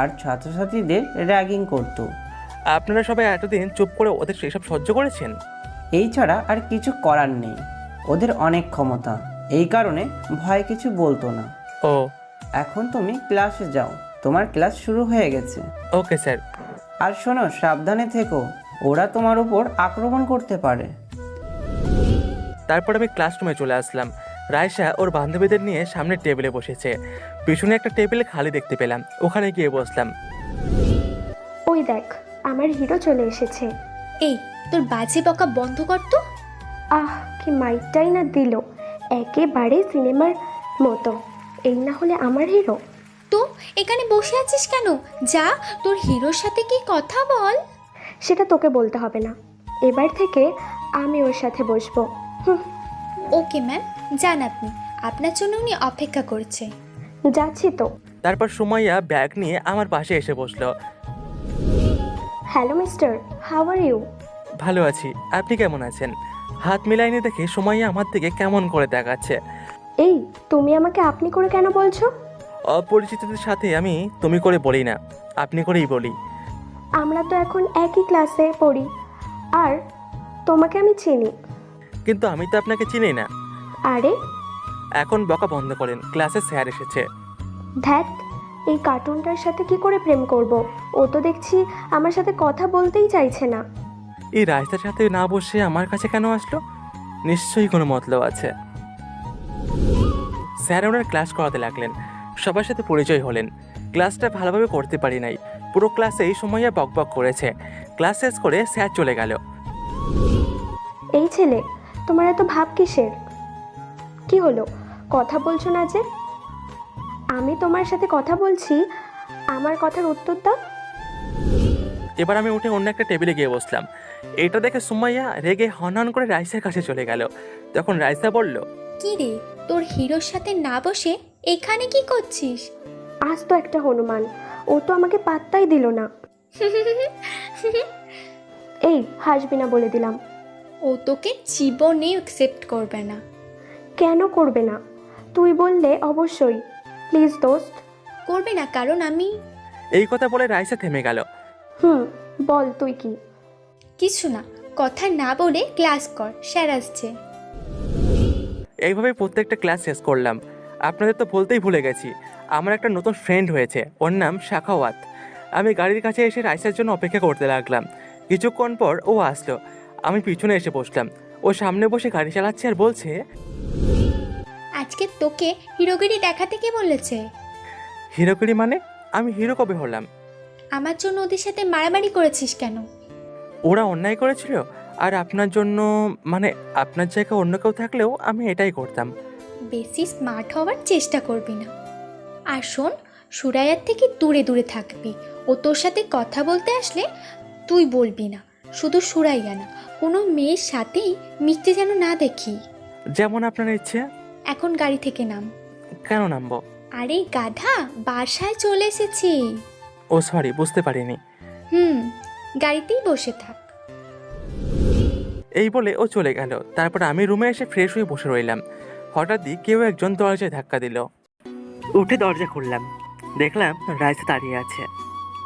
Speaker 12: আর ছাত্রছাত্রীদের র্যাগিং করত।
Speaker 1: আপনারা সবাই এতদিন চুপ করে ওদের সেসব সহ্য করেছেন?
Speaker 12: এই ছাড়া আর কিছু করার নেই। ওদের অনেক ক্ষমতা, এই কারণে ভয় কিছু বলতো না।
Speaker 1: ও,
Speaker 12: এখন তুমি ক্লাসে যাও, তোমার ক্লাস শুরু হয়ে গেছে।
Speaker 1: Okay sir.
Speaker 12: আর শোনো, সাবধানে থেকো, ওরা তোমার উপর আক্রমণ করতে পারে।
Speaker 1: তারপর আমি ক্লাসরুমে চলে আসলাম। রাইসা ওর বান্ধবীদের নিয়ে সামনের টেবিলে বসেছে। পিছনে একটা টেবিলে খালি দেখতে পেলাম, ওখানে গিয়ে বসলাম।
Speaker 8: ওই দেখ, আমার হিরো চলে এসেছে।
Speaker 2: এই তোর বাজে বকা বন্ধ কর তো।
Speaker 8: কি মাইকটাই না দিল, একেবারে সিনেমার মতো। এই না হলে আমার হিরো।
Speaker 2: তো এখানে বসে আছিস কেন? যা তোর হিরোর সাথে কি কথা বল।
Speaker 8: সেটা তোকে বলতে হবে না, এবার থেকে আমি ওর সাথে বসবো।
Speaker 2: ওকে ম্যাম, যান আপনি, আপনার জন্য উনি অপেক্ষা করছে।
Speaker 8: যাচ্ছি তো।
Speaker 1: তারপর সুমাইয়া ব্যাগ নিয়ে আমার পাশে এসে বসলো।
Speaker 8: Hello mister, how are you?
Speaker 1: ভালো আছি, আপনি কেমন আছেন? হাত মিলাইনি দেখে সুমাইয়া আমার দিকে কেমন করে দেখাচ্ছে।
Speaker 8: এই, তুমি আমাকে আপনি করে কেন বলছো?
Speaker 1: অপরিচিতদের সাথে আমি তুমি করে বলি না, আপনি করেই বলি।
Speaker 8: আমরা তো এখন একই ক্লাসে পড়ি, আর তোমাকে আমি চিনি।
Speaker 1: কিন্তু আমি তো আপনাকে চিনি না।
Speaker 8: আরে
Speaker 1: এখন বকা বন্ধ করেন, ক্লাসে স্যার এসেছে।
Speaker 8: ধ্যাত, এই কার্টুনটার সাথে কি করে প্রেম করব? ও তো দেখছি আমার সাথে কথা বলতেই চাইছে না।
Speaker 1: এই রাস্তার সাথে না বসে আমার কাছে কেন আসলো? নিশ্চয়ই কোনো মতলব আছে। স্যার ওনার ক্লাস করাতে লাগলেন, সবার সাথে পরিচয় হলেন। ক্লাসটা ভালোভাবে করতে পারি নাই, পুরো ক্লাসে এই সময় বকবক করেছে। ক্লাস শেষ করে স্যার চলে গেল।
Speaker 8: এই ছেলে, তোমার এত ভাব কিসের? কি হলো, কথা বলছো না যে? আমি তোমার সাথে কথা বলছি, আমার কথার উত্তর দাও।
Speaker 1: এবার আমি উঠে অন্য একটা টেবিলে গিয়ে বসলাম। এটা দেখে সুমাইয়া রেগে হনহন করে রাইসার কাছে চলে গেল। তখন রাইসা বলল,
Speaker 2: কি রে, তোর হিরোর সাথে না বসে এখানে কি করছিস?
Speaker 8: আজ তো একটা হনুমান, ও তো আমাকে পাত্তাই দিল না। এই, হাসবি না বলে দিলাম।
Speaker 2: ও তোকে জীবনে অ্যাকসেপ্ট করবে না।
Speaker 8: কেন করবে না? তুই বললে অবশ্যই। প্লিজ দোস্ত।
Speaker 2: করবে না কারণ আমি।
Speaker 1: এই কথা বলে রাইসা থেমে গেল।
Speaker 8: বল তুই কি?
Speaker 2: কিছু না, কথা না বলে ক্লাস কর, স্যার আসছে।
Speaker 1: এইভাবে প্রত্যেকটা ক্লাস শেষ করলাম। আপনাদের তো বলতেই ভুলে গেছি, আমার একটা নতুন ফ্রেন্ড হয়েছে, ওর নাম শাখাওয়াত। আমি গাড়ির কাছে এসে রাইসার জন্য অপেক্ষা করতে লাগলাম। কিছুক্ষণ পর ও আসলো, আমি পিছনে এসে বসলাম। ও সামনে বসে গাড়ি চালাচ্ছে আর বলছে,
Speaker 2: আজকে তোকে হিরোগিরি দেখাতে কে বলেছে?
Speaker 1: হিরোগিরি মানে? আমি হিরো কবে হলাম?
Speaker 2: আমার জন্য ওদের সাথে মারামারি করেছিস কেন?
Speaker 1: ওরা অন্যায় করেছিল, আর আপনার জন্য, মানে আপনার জায়গায় অন্য কেউ থাকলেও আমি এটাই করতাম।
Speaker 2: বেশি স্মার্ট হওয়ার চেষ্টা করবি না। আর শোন, সুরাইয়ার থেকে দূরে দূরে থাকবি। ও তোর সাথে কথা বলতে আসলে তুই বলবি না। শুধু সুরাইয়া না, কোনো মেয়ের সাথেই মিশতে যেন না দেখি।
Speaker 1: যেমন আপনার ইচ্ছে।
Speaker 2: এখন গাড়ি থেকে নাম।
Speaker 1: কেন নামবো?
Speaker 2: আরে গাধা, বাসায় চলে এসেছি।
Speaker 1: ও সরি, বুঝতে পারিনি।
Speaker 2: গাড়িতেই বসে থাক।
Speaker 1: এই বলে ও চলে গেল। তারপর আমি রুমে এসে ফ্রেশ হয়ে বসে রইলাম। হঠাৎই কেউ একজন দরজায় ধাক্কা দিল। উঠে দরজা খুললাম, দেখলাম রাইসা দাঁড়িয়ে আছে।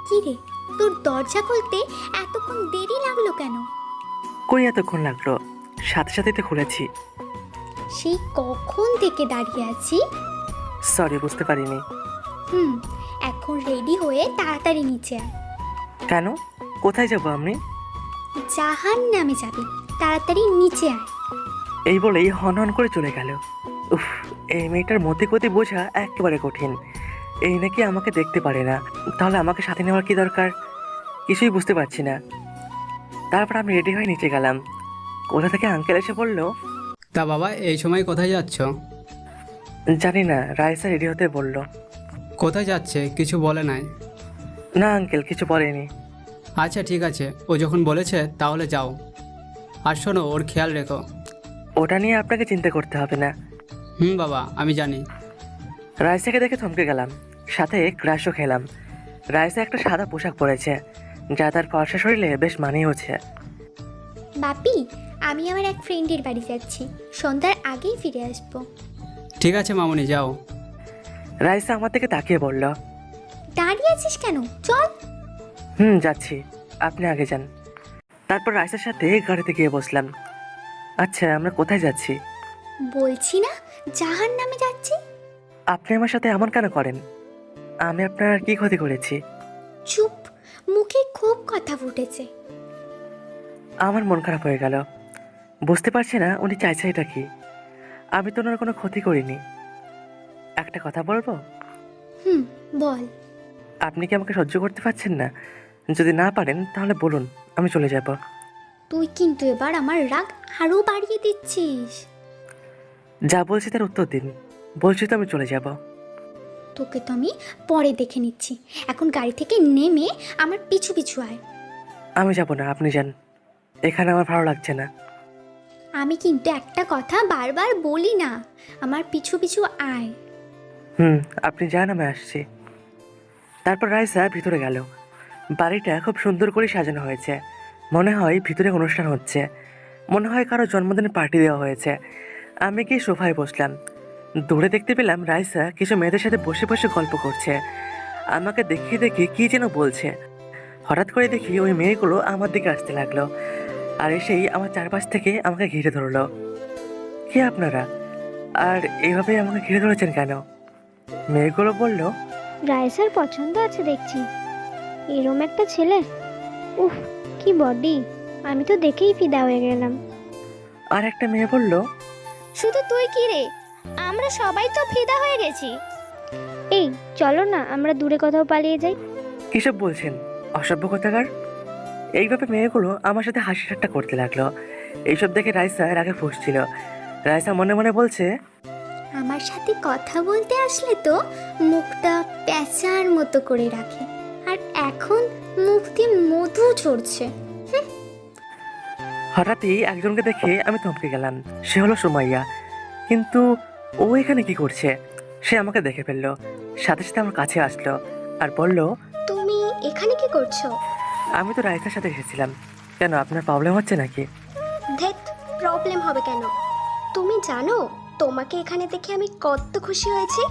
Speaker 2: কি রে, তোর দরজা খুলতে এতক্ষণ দেরি লাগলো কেন?
Speaker 1: কই এতক্ষণ লাগলো, সাথে সাথে তো খুলেছি।
Speaker 2: সেই কখন থেকে দাঁড়িয়ে আছি।
Speaker 1: সরি, বুঝতে পারিনি।
Speaker 2: এখন রেডি হয়ে তাড়াতাড়ি নিচে আয়।
Speaker 1: কেন? কোথায় যাব আমি?
Speaker 2: জাহান্নামে যাবি, তাড়াতাড়ি নিচে আয়।
Speaker 1: এই বলেই হনহন করে চলে গেল। উফ, এই মেয়েটার মধ্যে গতি বোঝা একেবারে কঠিন। এই নাকি আমাকে দেখতে পারে না, তাহলে আমাকে সাথে নেওয়ার কি দরকার? কিছুই বুঝতে পারছি না। তারপর আমি রেডি হয়ে নিচে গেলাম। কোথা থেকে আঙ্কেল এসে বলল,
Speaker 13: তা বাবা, এই সময় কোথায় যাচ্ছ?
Speaker 1: জানি না, রাইসা রেডি হতে বলল।
Speaker 13: কোথায় যাচ্ছে কিছু বলে নাই?
Speaker 1: না আঙ্কেল, কিছু বলেনি।
Speaker 13: আচ্ছা ঠিক আছে, ও যখন বলেছে তাহলে যাও। আর শোনো, ওর খেয়াল রেখো।
Speaker 1: ওটা নিয়ে আপনাকে চিন্তা করতে হবে না।
Speaker 13: বাবা, আমি জানি।
Speaker 1: রাইসাকে দেখে থমকে গেলাম, সাথে ক্রাশও খেলাম। রাইসা একটা সাদা পোশাক পরেছে, যা তার ফর্সা শরীরে বেশ মানিয়ে হচ্ছে।
Speaker 2: বাপি, আমি আমার এক ফ্রেন্ডের বাড়ি যাচ্ছি, সন্ধ্যার আগেই ফিরে আসবো।
Speaker 13: ঠিক আছে মামুনি, যাও।
Speaker 1: রাইসা আমার দিকে তাকিয়ে বলল,
Speaker 2: দাঁড়িয়ে আছিস কেন, চল।
Speaker 1: যাচ্ছি, আপনি আগে যান। তারপর রাইসার সাথে গাড়িতে গিয়ে বসলাম। আচ্ছা, আমরা কোথায় যাচ্ছি?
Speaker 2: বলছি না, জাহান্নামে যাচ্ছি।
Speaker 1: আপনি আমার সাথে এমন কেন করেন? আমি আপনার কি ক্ষতি করেছি?
Speaker 2: চুপ, মুখে খুব কথা ফুটেছে।
Speaker 1: আমার মন খারাপ হয়ে গেল। বুঝতে পারছি না উনি চাইছে এটা কি। আমি তো ওনার কোনো ক্ষতি করিনি। একটা কথা বলবো?
Speaker 2: বল।
Speaker 1: আপনি কি আমাকে সহ্য করতে পারছেন না? যদি না পারেন তাহলে বলুন, আমি চলে যাব।
Speaker 2: তুই কিন্তু এবার আমার রাগ আরো বাড়িয়ে দিচ্ছিস।
Speaker 1: যা বলছি তার উত্তর দিন। বলছি তো আমি চলে যাব।
Speaker 2: তোকে তো আমি পরে দেখে নিচ্ছি। এখন গাড়ি থেকে নেমে আমার পিছু পিছু আয়।
Speaker 1: আমি যাব না, আপনি যান। এখানে আমার ভালো লাগছে না।
Speaker 2: আমি কিন্তু একটা কথা বারবার বলি না, আমার পিছু পিছু আয়।
Speaker 1: আপনি যান, আমি আসছি। তারপর রাইসা ভিতরে গেল। বাড়িটা খুব সুন্দর করে সাজানো হয়েছে, মনে হয় ভিতরে অনুষ্ঠান হচ্ছে, মনে হয় কারো জন্মদিনের পার্টি দেওয়া হয়েছে। আমি গিয়ে সোফায় বসলাম। দূরে দেখতে পেলাম রাইসা কিছু মেয়েদের সাথে বসে বসে গল্প করছে। আমাকে দেখিয়ে দেখে কি যেন বলছে। হঠাৎ করে দেখি ওই মেয়েগুলো আমার দিকে আসতে লাগলো, আর এসেই আমার চারপাশ থেকে আমাকে ঘিরে ধরলো। কে আপনারা, আর এইভাবে আমাকে ঘিরে ধরেছেন কেন? মেয়েগুলো বলল,
Speaker 8: রাইসার পছন্দ আছে দেখছি, এরম একটা ছেলে, উফ কি বডি, আমি তো দেখেই ফিদা হয়ে গেলাম।
Speaker 1: আর একটা মেয়ে বলল,
Speaker 2: শুধু তুই কি রে, আমরা সবাই তো ফিদা হয়ে গেছি।
Speaker 8: এই চলো না আমরা দূরে কোথাও পালিয়ে যাই।
Speaker 1: কিসব বলছেন, অসভ্য কথাকার। এইভাবে মেয়েগুলো আমার সাথে হাসি ঠাট্টা করতে লাগলো। এইসব দেখে রাইসা রাগে ফুঁসছিল। রাইসা মনে মনে বলছে,
Speaker 2: আমার সাথে কথা বলতে আসলে তো মুখটা প্যাঁচার মতো করে রাখে, আর এখন মুখ দিয়ে মধু ঝরছে।
Speaker 1: হঠাৎই একজনকে দেখে আমি থমকে গেলাম। সে হলো সুমাইয়া। কিন্তু ও এখানে কি করছে? সে আমাকে দেখে ফেললো, সাথে সাথে আমার কাছে আসলো আর বলল,
Speaker 2: তুমি এখানে কি করছো?
Speaker 1: আমি তো রাইসার সাথে এসেছিলাম। কেন, আপনার প্রবলেম হচ্ছে নাকি?
Speaker 2: ধেত, প্রবলেম হবে কেন? তুমি জানো তোমাকে এখানে দেখে আমি কত খুশি হয়েছি।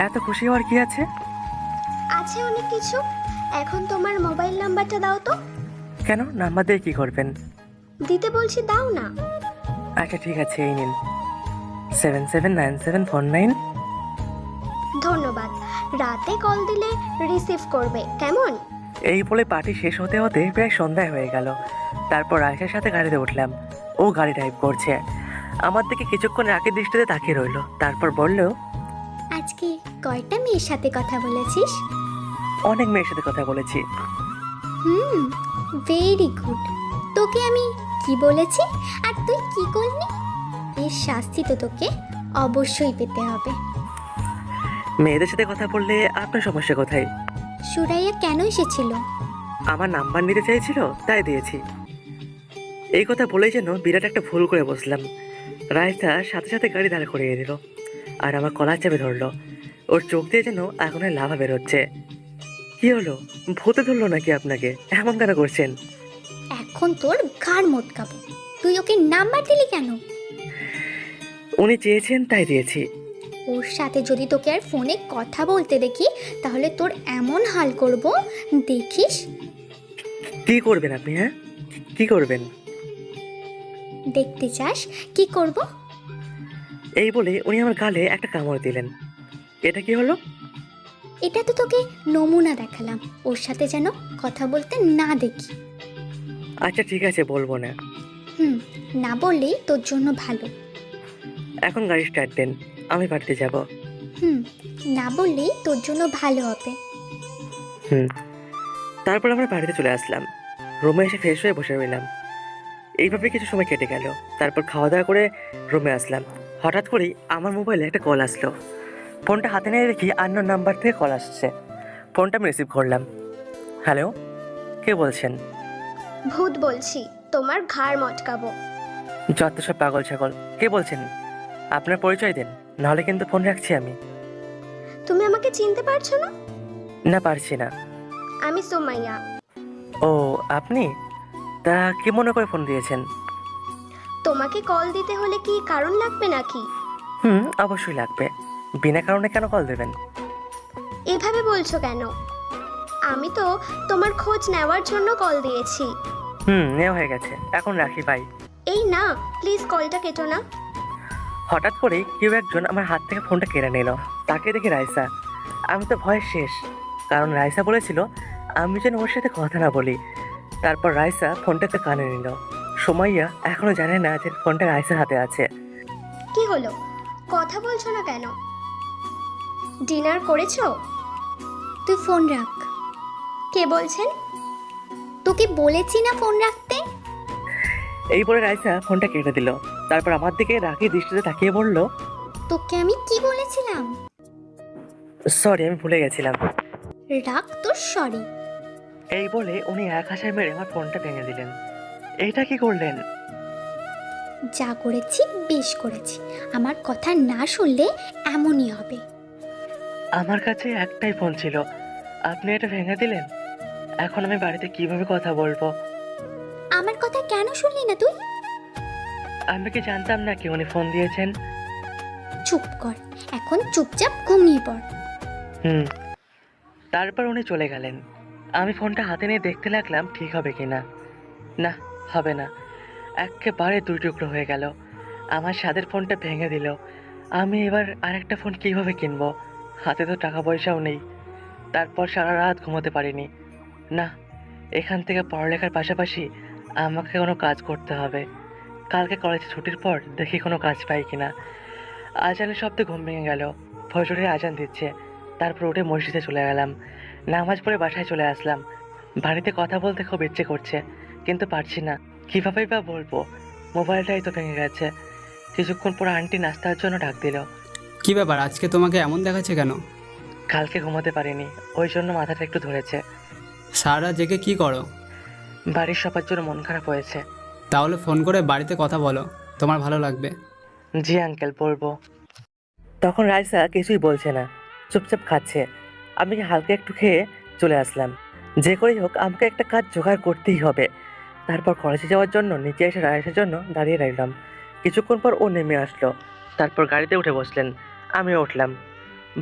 Speaker 1: এত খুশি হওয়ার কি আছে?
Speaker 2: আছে অনেক কিছু। এখন তোমার মোবাইল নাম্বারটা দাও তো।
Speaker 1: কেন, নাম্বার দিয়ে কি করবেন?
Speaker 2: দিতে বলছি, দাও না।
Speaker 1: আচ্ছা ঠিক আছে, এই নিন, 779749।
Speaker 2: ধন্যবাদ। রাতে কল দিলে রিসিভ করবে, কেমন?
Speaker 1: এই বলে পার্টি শেষ হতে হতে প্রায় সন্ধ্যায় হয়ে গেল। তারপর রাইসার সাথে গাড়িতে উঠলাম। ও গাড়ি ড্রাইভ করছে, আমার দিকে কিছুক্ষণ রাগের দৃষ্টিতে তাকিয়ে রইল। তারপর বলল,
Speaker 2: আজকে কয়টা মেয়ের সাথে কথা বলেছিস?
Speaker 1: অনেক মেয়ের সাথে কথা বলেছি।
Speaker 2: Very good. তোকে আমি কি বলেছি আর তুই কি করলি? এর শাস্তি তো তোকে অবশ্যই পেতে হবে।
Speaker 1: মেয়েদের সাথে কথা বললে আপনার সমস্যা কোথায়?
Speaker 2: সুরাইয়া কেন এসেছিল?
Speaker 1: আমার নাম্বার নিতে চাইছিল, তাই দিয়েছি। এই কথা বলেই যেন বিরাট একটা ভুল করে বসলাম। রাইসা সাথে সাথে গাড়ি দাঁড় করিয়ে দিল আর আমার কলার চাপে ধরলো। ওর চোখ দিয়ে যেন আগুনের লাভা বেরোচ্ছে। কি হলো, ভূতে ধরলো নাকি আপনাকে? এমন কেন করছেন?
Speaker 2: এখন তোর ঘাড় মোটকাবো। তুই ওকে নাম্বার দিলি কেন?
Speaker 1: উনি চেয়েছেন তাই দিয়েছি।
Speaker 2: ওর সাথে যদি তোকে আর ফোনে কথা বলতে দেখি তাহলে তোর এমন হাল করব, দেখিস।
Speaker 1: কি করবেন আপনি? হ্যাঁ, কি করবেন?
Speaker 2: দেখতে চাস কি করব?
Speaker 1: এই বলে উনি আমার গালে একটা কামড় দিলেন। এটা কি হলো?
Speaker 2: এটা তো তোকে নমুনা দেখালাম, ওর সাথে যেন কথা বলতে না দেখি।
Speaker 1: আচ্ছা ঠিক আছে, বলবো না।
Speaker 2: না বললেই তোর জন্য ভালো।
Speaker 1: এখন গাড়ি স্টার্ট দেন, আমি বাড়িতে যাব।
Speaker 2: না বললেই তোর জন্য ভালো হবে।
Speaker 1: তারপর আমরা বাড়িতে চলে আসলাম। রুমে এসে ফ্রেশ হয়ে বসে রইলাম। এইভাবে কিছু সময় কেটে গেল। তারপর খাওয়া দাওয়া করে রুমে আসলাম। হঠাৎ করেই আমার মোবাইলে একটা কল আসলো। ফোনটা হাতে নিয়ে দেখি আননোন নাম্বার থেকে কল আসছে। ফোনটা আমি রিসিভ করলাম। হ্যালো, কে বলছেন?
Speaker 2: ভূত বলছি, তোমার ঘাড় মটকাবো।
Speaker 1: যত সব পাগল ছাগল। কে বলছেন? আপনার পরিচয় দেন, নাহলে কিন্তু ফোন রাখছি আমি।
Speaker 2: তুমি আমাকে চিনতে পারছো না?
Speaker 1: না, পারছি না।
Speaker 2: আমি সুমাইয়া।
Speaker 1: ও, আপনি? তা কি মনে করে ফোন দিয়েছেন?
Speaker 2: তোমাকে কল দিতে হলে কি কারণ লাগবে নাকি?
Speaker 1: অবশ্যই লাগবে। বিনা কারণে কেন কল দেবেন?
Speaker 2: এভাবে বলছো কেন? আমি তো তোমার খোঁজ নেওয়ার জন্য কল দিয়েছি।
Speaker 1: নেওয়া হয়ে গেছে, এখন রাখি ভাই।
Speaker 2: এই না, প্লিজ কলটা কেটো না।
Speaker 1: হঠাৎ করেই কেউ একজন আমার হাত থেকে ফোনটা কেড়ে নিল। তাকে দেখি রাইসা। আমি তো ভয় শেষ, কারণ রাইসা বলেছিল আমি যেন ওর সাথে কথা না বলি। তারপর রাইসা ফোনটাতে কানে নিল। সুমাইয়া এখনো জানে না যে ফোনটা রাইসার হাতে আছে।
Speaker 2: কি হলো, কথা বলছো না কেন? ডিনার করেছো? তুই ফোন রাখ। কে বলছেন? তোকে বলেছি না ফোন রাখতে।
Speaker 1: এই বলে রাইসা ফোনটা কেটে দিল। তারপর আমার দিকে রাগি দৃষ্টিতে তাকিয়ে বলল,
Speaker 2: তোকে আমি কি বলেছিলাম?
Speaker 1: সরি, আমি ভুলে গেছিলাম।
Speaker 2: রাখ তোর সরি।
Speaker 1: এই বলে উনি এক হাসায় মেরে আমার ফোনটা ভেঙে দিলেন। এইটা কি করলেন?
Speaker 2: যা করেছি বেশ করেছি। আমার কথা না শুনলে এমনই হবে।
Speaker 1: আমার কাছে একটাই ফোন ছিল, আপনি এটা ভেঙে দিলেন। এখন আমি বাড়িতে কিভাবে কথা বলবো?
Speaker 2: আমার কথা কেন শুনলি না তুই?
Speaker 1: আমি কি জানতাম না কি উনি ফোন দিয়েছেন?
Speaker 2: চুপ কর, এখন চুপচাপ ঘুমিয়ে পড়।
Speaker 1: তারপর উনি চলে গেলেন। আমি ফোনটা হাতে নিয়ে দেখতে লাগলাম ঠিক হবে কিনা। না, হবে না, একেবারে দুই টুকরো হয়ে গেল। আমার স্বাদের ফোনটা ভেঙে দিল। আমি এবার আরেকটা ফোন কিভাবে কিনবো? হাতে তো টাকা পয়সাও নেই। তারপর সারা রাত ঘুমোতে পারিনি। না, এখান থেকে পড়ালেখার পাশাপাশি আমাকে কোনো কাজ করতে হবে। কালকে কলেজে ছুটির পর দেখি কোনো কাজ পাই কিনা। আজানের শব্দে ঘুম ভেঙে গেল। ফজরের আজান দিচ্ছে। তারপর উঠে মসজিদে চলে গেলাম। নামাজ পড়ে বাসায় চলে আসলাম। বাড়িতে কথা বলতে খুব ইচ্ছে করছে, কিন্তু পারছি না। কীভাবেই বা বলবো? মোবাইলটাই তো ভেঙে গেছে। কিছুক্ষণ পর আন্টি নাস্তার জন্য ডাক দিল।
Speaker 13: কি ব্যাপার, আজকে তোমাকে এমন দেখাচ্ছে কেন?
Speaker 1: কালকে ঘুমাতে পারিনি, ওই জন্য মাথাটা একটু ধরেছে।
Speaker 13: সারা জেগে কি করো?
Speaker 1: বাড়ির সবার জন্য মন খারাপ হয়েছে।
Speaker 13: তাহলে ফোন করে বাড়িতে কথা বলো, তোমার ভালো লাগবে।
Speaker 1: জি আঙ্কেল, বলবো। তখন রাইসা কিছুই বলছে না, চুপচাপ খাচ্ছে। আমি হালকা একটু খেয়ে চলে আসলাম। যে করেই হোক আমাকে একটা কাজ জোগাড় করতেই হবে। তারপর কলেজে যাওয়ার জন্য নিচে এসে রাইসের জন্য দাঁড়িয়ে রইলাম। কিছুক্ষণ পর ও নেমে আসলো। তারপর গাড়িতে উঠে বসলেন, আমিও উঠলাম।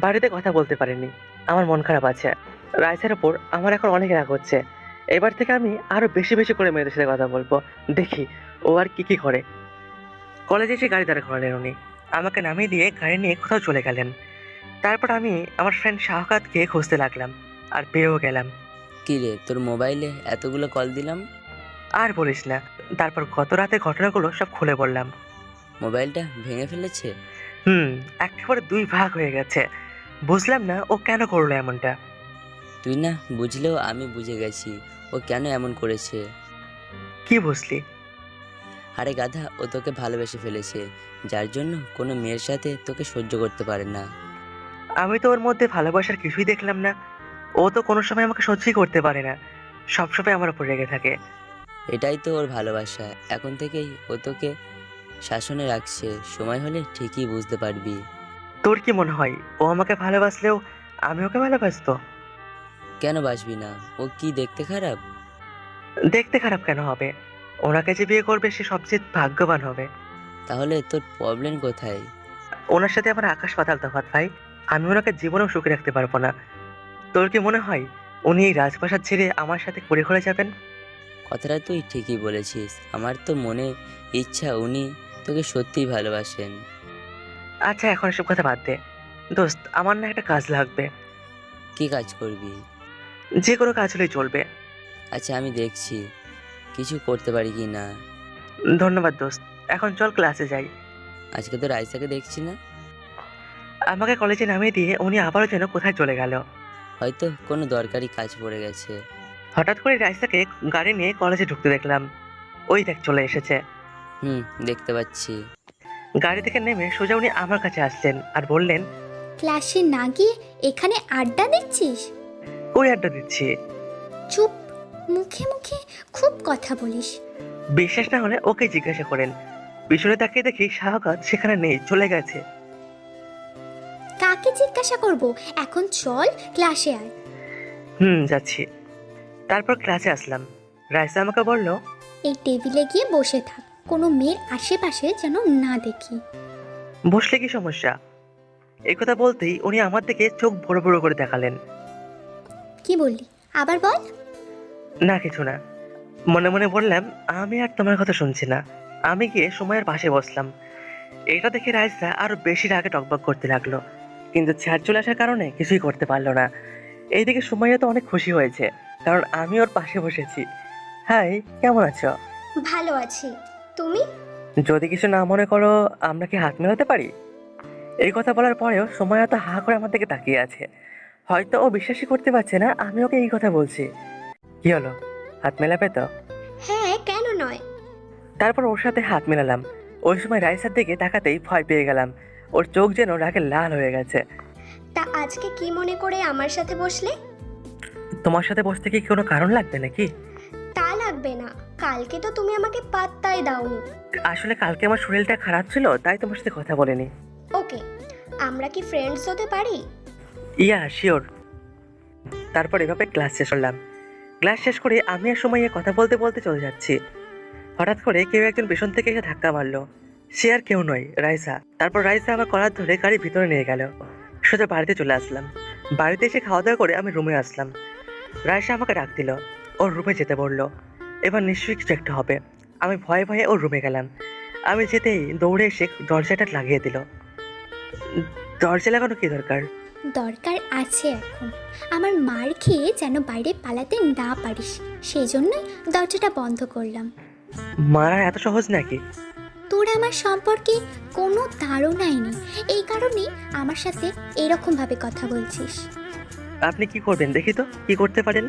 Speaker 1: বাড়িতে কথা বলতে পারিনি, আমার মন খারাপ আছে। রাইসের ওপর আমার এখন অনেক রাগ হচ্ছে। এবার থেকে আমি আরও বেশি বেশি করে মেয়েদের সাথে কথা বলবো, দেখি ও আর কি করে। কলেজে এসে গাড়ি দাঁড় করালেন উনি। আমাকে নামিয়ে দিয়ে গাড়ি নিয়ে কোথাও চলে গেলেন। তারপর আমি আমার ফ্রেন্ড শাহকাতকে খুঁজতে লাগলাম আর পেয়েও গেলাম।
Speaker 14: কি রে, তোর মোবাইলে এতগুলো কল দিলাম?
Speaker 1: আর বলিস না। তারপর গত রাতে ঘটনাগুলো সব খুলে বললাম।
Speaker 14: মোবাইলটা ভেঙে ফেলেছে?
Speaker 1: একেবারে দুই ভাগ হয়ে গেছে। বুঝলাম না ও কেন করলো এমনটা।
Speaker 14: তুই না বুঝলেও আমি বুঝে গেছি ও কেন এমন করেছে।
Speaker 1: কি বুঝলি?
Speaker 14: আরে গাধা, ও তোকে ভালোবেসে ফেলেছে, যার জন্য কোনো মেয়ের সাথে তোকে সহ্য করতে পারে না।
Speaker 1: আমি তো ওর মধ্যে ভালোবাসার কিছুই দেখলাম না। ও তো কোনো সময় আমাকে সহ্যই করতে পারে না, সবসময় আমার উপর রেগে থাকে।
Speaker 14: এটাই তো ওর ভালোবাসা। এখন থেকেই ও তোকে শাসনে রাখছে, সময় হলে ঠিকই বুঝতে পারবি।
Speaker 1: তোর কি মনে হয় ও আমাকে ভালোবাসলেও আমি ওকে ভালোবাসবো?
Speaker 14: কেন বাসবি না? ও কি দেখতে খারাপ?
Speaker 1: দেখতে খারাপ কেন হবে? ওনাকে যে বিয়ে করবে সে সবচেয়ে ভাগ্যবান হবে।
Speaker 14: তাহলে তোর প্রবলেম কোথায়?
Speaker 1: ওনার সাথে আমার আকাশ পাতাল তফাৎ ভাই। আমি ওনাকে জীবনেও সুখে রাখতে পারবো না। তোর কি মনে হয় উনি এই রাজপ্রাসাদ ছেড়ে আমার সাথে করে ঘরে যাবেন?
Speaker 14: কথাটা তুই ঠিকই বলেছিস। আমার তো মনে ইচ্ছা উনি তোকে সত্যিই ভালোবাসেন।
Speaker 1: আচ্ছা, এখন এসব কথা বাদ দে দোস্ত। আমার না একটা কাজ লাগবে।
Speaker 14: কি কাজ করবি?
Speaker 1: যে কোনো কাজ হলেই চলবে।
Speaker 14: আচ্ছা, আমি দেখছি কিছু করতে পারি কি না।
Speaker 1: ধন্যবাদ দোস্ত, এখন চল ক্লাসে যাই।
Speaker 14: আজকে তো রাইসাকে দেখছি না।
Speaker 1: আমাকে কলেজে নামিয়ে দিয়ে উনি আবারও যেন কোথায় চলে গেল।
Speaker 14: হয়তো কোনো দরকারি কাজ পড়ে গেছে।
Speaker 1: হঠাৎ করে রাইসাকে গাড়ি নিয়ে কলেজে ঢুকতে দেখলাম। ওই দেখ চলে এসেছে।
Speaker 14: দেখতে পাচ্ছি।
Speaker 1: গাড়ি থেকে নেমে সোজা উনি আমার কাছে আসলেন আর বললেন,
Speaker 2: ক্লাসে না গিয়ে এখানে আড্ডা দিচ্ছিস?
Speaker 1: ওই আড্ডা দিচ্ছি।
Speaker 2: চুপ, মুখে মুখে খুব কথা বলিস।
Speaker 1: বিশ্বাস না হলে ওকে জিজ্ঞাসা করেন। পিছনে তাকিয়ে দেখি শাহকাত সেখানে নেই, চলে গেছে।
Speaker 2: কাকে জিজ্ঞাসা করব? এখন চল ক্লাসে আয়।
Speaker 1: যাচ্ছি। তারপর ক্লাসে আসলাম। রাইসা আমাকে বলল,
Speaker 2: এই টেবিলে গিয়ে বসে থাক, কোনো মেয়ের আশেপাশে যেন না দেখি।
Speaker 1: বসলে কি সমস্যা? এই কথা বলতেই উনি আমার দিকে চোখ বড় বড় করে দেখালেন।
Speaker 2: কি বললি? আবার বল।
Speaker 1: না, কিছু না। মনে মনে বললাম, আমি আর তোমার কথা শুনছি না। আমি গিয়ে সময়ের পাশে বসলাম। এটা দেখে রাইসা আরো বেশি রাগে টকবক করতে লাগলো, কিন্তু ছাড় চলে আসার কারণে কিছুই করতে পারলো না। এইদিকে সুমাইয়া তো অনেক খুশি হয়েছে, কারণ আমি ওর পাশে বসেছি। হাই, কেমন আছো?
Speaker 2: ভালো আছি, তুমি?
Speaker 1: যদি কিছু না মনে করো, আমরা কি হাত মেলাতে পারি? এই কথা বলার পরেও সুমাইয়া তো হা করে আমার দিকে তাকিয়ে আছে। হয়তো ও বিশ্বাসই করতে পারছে না আমি ওকে এই কথা বলছি। কি হলো, হাত মেলাবে তো?
Speaker 2: হ্যাঁ, কেন নয়।
Speaker 1: তারপর ওর সাথে হাত মেলালাম। ওই সময় রাইসার দিকে তাকাতেই ভয় পেয়ে গেলাম। ওর চোখ যেন রাগে লাল হয়ে গেছে।
Speaker 2: তা আজকে কি মনে করে আমার সাথে বসলে?
Speaker 1: তোমার সাথে বসতে কি কোনো কারণ লাগবে নাকি?
Speaker 2: তা লাগবে না, কালকে তো তুমি আমাকে পাত্তাই দাওনি।
Speaker 1: আসলে কালকে আমার শরীরটা খারাপ ছিল, তাই তোমার সাথে কথা বলিনি।
Speaker 2: ওকে, আমরা কি ফ্রেন্ডস হতে পারি?
Speaker 1: Yeah sure. তারপর এভাবে ক্লাস শেষ করলাম। ক্লাস শেষ করে আমি আর সময়ে কথা বলতে বলতে চলে যাচ্ছি। হঠাৎ করে কেউ একজন পেছন থেকে এসে ধাক্কা মারলো। সে আর কেউ নয়, রাইসা। তারপর রাইসা আমার কলার ধরে গাড়ির ভিতরে নিয়ে গেল। সোজা বাড়িতে চলে আসলাম। বাড়িতে এসে খাওয়া দাওয়া করে আমি রুমে আসলাম। রাইসা আমাকে ডাক দিল, ওর রুমে যেতে বললো। এবার নিশ্চয়ই কিছু একটা হবে। আমি ভয়ে ভয়ে ওর রুমে গেলাম। আমি যেতেই দৌড়ে এসে দরজাটা লাগিয়ে দিল। দরজা লাগানো কি দরকার?
Speaker 2: দরকার আছে এখন। আমার মার খেয়ে যেন বাইরে পালাতে না পারিস, সেই জন্যই দরজাটা বন্ধ করলাম।
Speaker 1: মারা এত সহজ নাকি?
Speaker 2: তোর আমার সম্পর্কে কোনো ধারণাই নেই, এই কারণেই আমার সাথে এরকমভাবে কথা বলছিস।
Speaker 1: আপনি কি করবেন দেখি তো, কি করতে পারেন?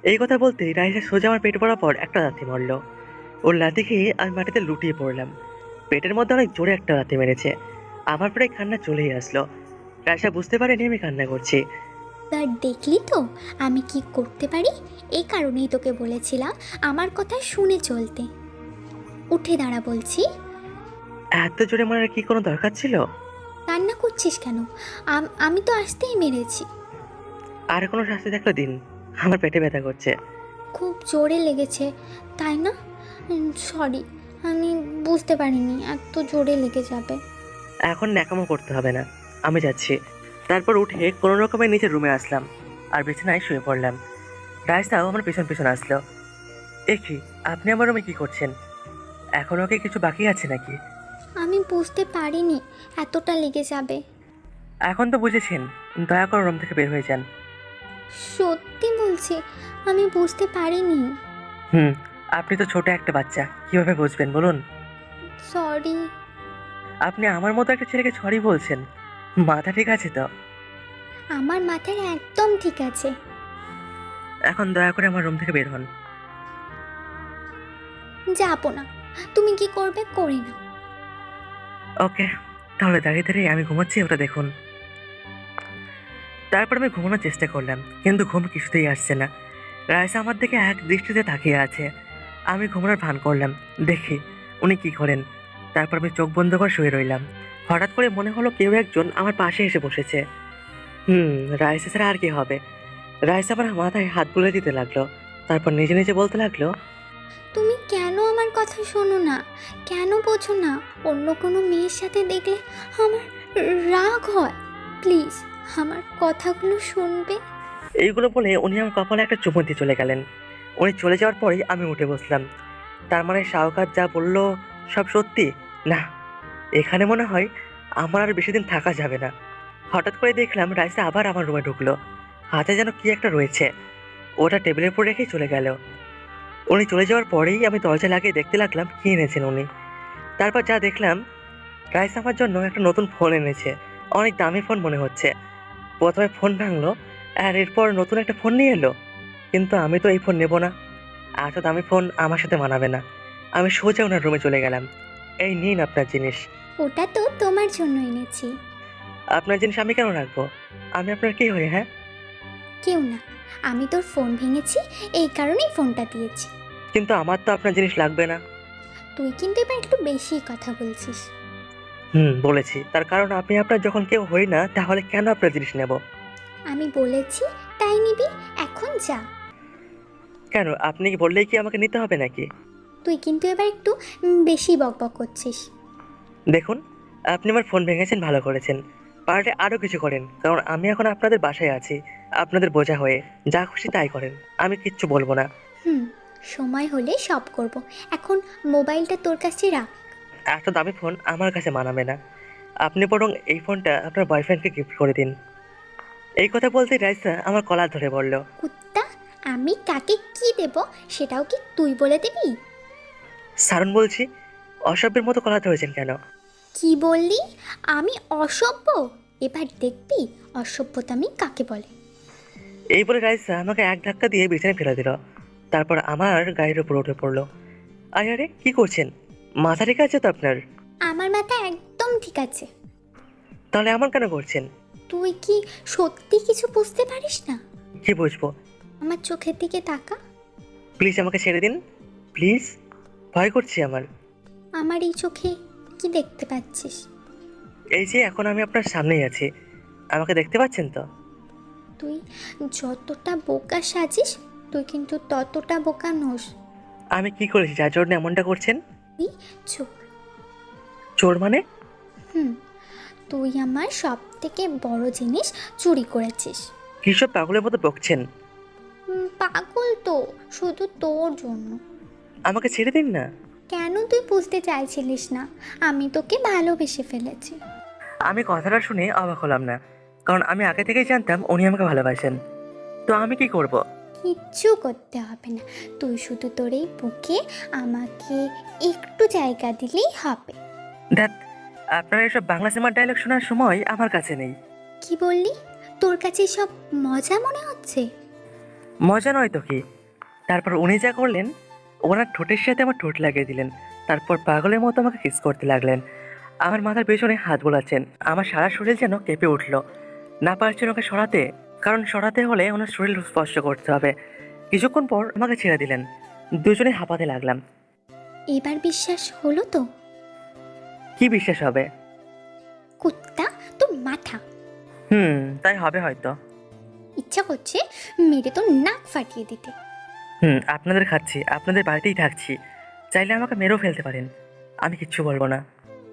Speaker 1: এই কথা বলতেই রাইসা সোজা আমার পেট বরাবর একটা লাথি মারল। ওর লাথি খেয়ে আমি মাটিতে লুটিয়ে পড়লাম। পেটের মধ্যে অনেক জোরে একটা লাথি মেরেছে। আমার প্রায় কান্না চলেই আসলো। রাইসা বুঝতে পারেনি আমি কান্না করছি।
Speaker 2: তা দেখলি তো আমি কি করতে পারি, এই কারণেই তোকে বলেছিলাম আমার কথা শুনে চলতে। উঠে দাঁড়া বলছি।
Speaker 1: এত জোরে মারার কি কোনো দরকার ছিল?
Speaker 2: কান্না করছিস কেন? আমি তো আসতেই মেরেছি।
Speaker 1: আর কোনো শাস্তি থাকলে দিন, আমার পেটে ব্যথা করছে।
Speaker 2: খুব জোরে লেগেছে তাই না? সরি, আমি বুঝতে পারিনি এত জোরে লেগে যাবে।
Speaker 1: এখন ন্যাকামো করতে হবে না, আমি যাচ্ছি। তারপর উঠে কোনো রকমে নিচে রুমে আসলাম আর বিছানায় শুয়ে পড়লাম। রাইসাও আমার পেছন পেছন আসলো। এ কি, আপনি আমার রুমে কি করছেন? এখনও কি কিছু বাকি আছে নাকি?
Speaker 2: আমি বুঝতে পারিনি এতটা লেগে যাবে।
Speaker 1: এখন তো বুঝেছেন, দয়া করে রুম থেকে বের হয়ে যান।
Speaker 2: সত্যি বলছি, আমি বুঝতে পারিনি।
Speaker 1: আপনি তো ছোট একটা বাচ্চা, কিভাবে বুঝবেন বলুন?
Speaker 2: সরি।
Speaker 1: আপনি আমার মতো একটা ছেলেকে সরি বলছেন? মাথা ঠিক আছে তো?
Speaker 2: আমার মাথায় একদম ঠিক আছে।
Speaker 1: এখন দয়া করে আমার রুম থেকে বের হন।
Speaker 2: যাবো না, তুমি কি করবে করে নাও।
Speaker 1: ওকে, তাহলে দাঁড়িয়ে দাঁড়িয়ে আমি ঘুমাচ্ছি ওটা দেখুন। তারপর আমি ঘুমানোর চেষ্টা করলাম, কিন্তু ঘুম কিছুতেই আসছে না। রাইসা আমার দিকে এক দৃষ্টিতে তাকিয়ে আছে। আমি ঘুমানোর ভান করলাম, দেখি উনি কি করেন। তারপর আমি চোখ বন্ধ করে শুয়ে রইলাম। হঠাৎ করে মনে হলো কেউ একজন আমার পাশে এসে বসেছে। রাইসা ছাড়া আর কি হবে? রাইসা আমার মাথায় হাত বুলিয়ে দিতে লাগলো। তারপর নিজে নিজে বলতে লাগলো,
Speaker 2: তুমি কেন আমার কথা শোনো না? কেন বোঝো না? অন্য কোনো মেয়ের সাথে দেখলে আমার রাগ হয়। প্লিজ আমার কথাগুলো শুনবে।
Speaker 1: এইগুলো বলে উনি আমার কপালে একটা চুমু দিয়ে চলে গেলেন। উনি চলে যাওয়ার পরেই আমি উঠে বসলাম। তার মানে শাওকাত যা বললো সব সত্যি? না, এখানে মনে হয় আমার আর বেশি দিন থাকা যাবে না। হঠাৎ করে দেখলাম রাইসা আবার আমার রুমে ঢুকলো। হাতে যেন কি একটা রয়েছে, ওটা টেবিলের উপর রেখেই চলে গেল। উনি চলে যাওয়ার পরেই আমি দরজা লাগিয়ে দেখতে লাগলাম কি এনেছেন উনি। তারপর যা দেখলাম, রাইসা আমার জন্য একটা নতুন ফোন এনেছে। অনেক দামি ফোন মনে হচ্ছে। প্রথমে ফোন ভাঙলো আর এরপর নতুন একটা ফোন নিয়ে এলো। কিন্তু আমি তো এই ফোন নেব না, এত দামি ফোন আমার সাথে মানাবে না। আমি সোজা ওনার রুমে চলে গেলাম। এই নিন আপনার জিনিস।
Speaker 2: ওটা তো তোমার জন্য এনেছি।
Speaker 1: আপনার জিনিস আমি কেন রাখবো? আমি আপনার কি হই? হ্যাঁ,
Speaker 2: কেউ না, আমি তোর ফোন ভেঙেছি এই কারণেই ফোনটা দিয়েছি।
Speaker 1: কিন্তু আমার তো আপনার জিনিস লাগবে না।
Speaker 2: তুই কিন্তু এবার একটু বেশি কথা বলছিস।
Speaker 1: বলেছি, তার কারণ আপনি আপনার যখন কেউ হই না, তাহলে কেন আপনার জিনিস নেব?
Speaker 2: আমি বলেছি তাই নিবি, এখন যা।
Speaker 1: কেন, আপনি কি বললেই কি আমাকে নিতে হবে নাকি?
Speaker 2: তুই কিন্তু এবার একটু বেশি বকবক করছিস।
Speaker 1: দেখুন, আপনি আমার ফোন ভেঙেছেন, ভালো করেছেন। পারলে আরও কিছু করেন, কারণ আমি এখন আপনাদের বাসায় আছি, আপনাদের বোঝা হয়ে। যা খুশি তাই করেন, আমি কিচ্ছু বলবো না।
Speaker 2: সময় হলে সব করব। এখন মোবাইলটা তোর কাছে রাখ।
Speaker 1: এত দামি ফোন আমার কাছে মানাবে না। আপনি বরং এই ফোনটা আপনার বয়ফ্রেন্ডকে গিফট করে দিন। এই কথা বলতে রাইসা আমার কলার ধরে বলল,
Speaker 2: কুত্তা, আমি কাকে কি দেব সেটাও কি তুই বলে দিবি?
Speaker 1: সারুন বলছি। অসভ্যের মতো কলার ধরেছেন কেন?
Speaker 2: কি বললি? আমি অসভ্য? এবার দেখবি অসভ্যতা আমি কাকে বলে।
Speaker 1: এই বলে রাইসা আমাকে এক ধাক্কা দিয়ে বিছানায় ফেলে দিল। তারপর আমার গায়ের উপর উঠে পড়লো। আরে কি করছেন? মাথা ঠিক আছে তো আপনার?
Speaker 2: আমার মাথা একদম ঠিক আছে।
Speaker 1: তাহলে আমার কেন করছেন?
Speaker 2: তুই কি সত্যি কিছু বুঝতে পারিস না?
Speaker 1: কি বুঝবো?
Speaker 2: আমার চোখের দিকে তাকা।
Speaker 1: প্লিজ আমাকে ছেড়ে দিন, প্লিজ। ভয় করছি আমার।
Speaker 2: আমার এই চোখে কি দেখতে পাচ্ছিস?
Speaker 1: এই যে এখন আমি আপনার সামনেই আছি, আমাকে দেখতে পাচ্ছেন তো?
Speaker 2: তুই যতটা বোকা সাজিস তুই কিন্তু ততটা বোকা নোস।
Speaker 1: আমি কি করেছি যার জন্য এমনটা করছেন?
Speaker 2: তুই চোর।
Speaker 1: চোর মানে?
Speaker 2: তুই আমার সব থেকে বড় জিনিস চুরি করেছিস।
Speaker 1: কিসব পাগলের মতো বকছেন?
Speaker 2: পাগল তো শুধু তোর জন্য।
Speaker 1: আমাকে ছেড়ে দিন না।
Speaker 2: কেন তুই বুঝতে চাইছিলিস না? আমি তোকে ভালোবেসে ফেলেছি।
Speaker 1: আমি কথাটা শুনে অবাক হলাম না, কারণ আমি আগে থেকেই জানতাম উনি আমাকে ভালোবাসেন। তো আমি কি করব?
Speaker 2: কিচ্ছু করতে হবে না, তুই শুধু তোর এই বুকে আমাকে একটু জায়গা দিলেই হবে।
Speaker 1: দেখ, আপনার এসব বাংলা সিনেমার ডায়লগ শোনার সময় আমার কাছে নেই।
Speaker 2: কি বললি? তোর কাছে সব মজা মনে হচ্ছে?
Speaker 1: মজা নয় তো কি। তারপর উনি যা করলেন, ওনার ঠোঁটের সাথে আমার ঠোঁট লাগিয়ে দিলেন, তারপর পাগলের মতো আমাকে কিস করতে লাগলেন। আমার মাথার পেছনে হাত বোলাচ্ছেন। আমার সারা শরীর যেন কেঁপে উঠলো। না পারছেন ওকে সরাতে, কারণ সরাতে হলে ওনার শরীর স্পর্শ করতে হবে। কিছুক্ষণ পর আমাকে ছেড়ে দিলেন। দুজনে হাঁপাতে লাগলাম।
Speaker 2: এবার বিশ্বাস হলো তো?
Speaker 1: কি বিশ্বাস হবে?
Speaker 2: কুত্তা তো মাথা।
Speaker 1: তাই হবে হয়তো।
Speaker 2: ইচ্ছা করছে মেরে তো নাক ফাটিয়ে দিতে।
Speaker 1: আপনাদের খাচ্ছি, আপনাদের বাড়িতেই থাকছি, চাইলে আমাকে মেরেও ফেলতে পারেন, আমি কিচ্ছু বলবো না।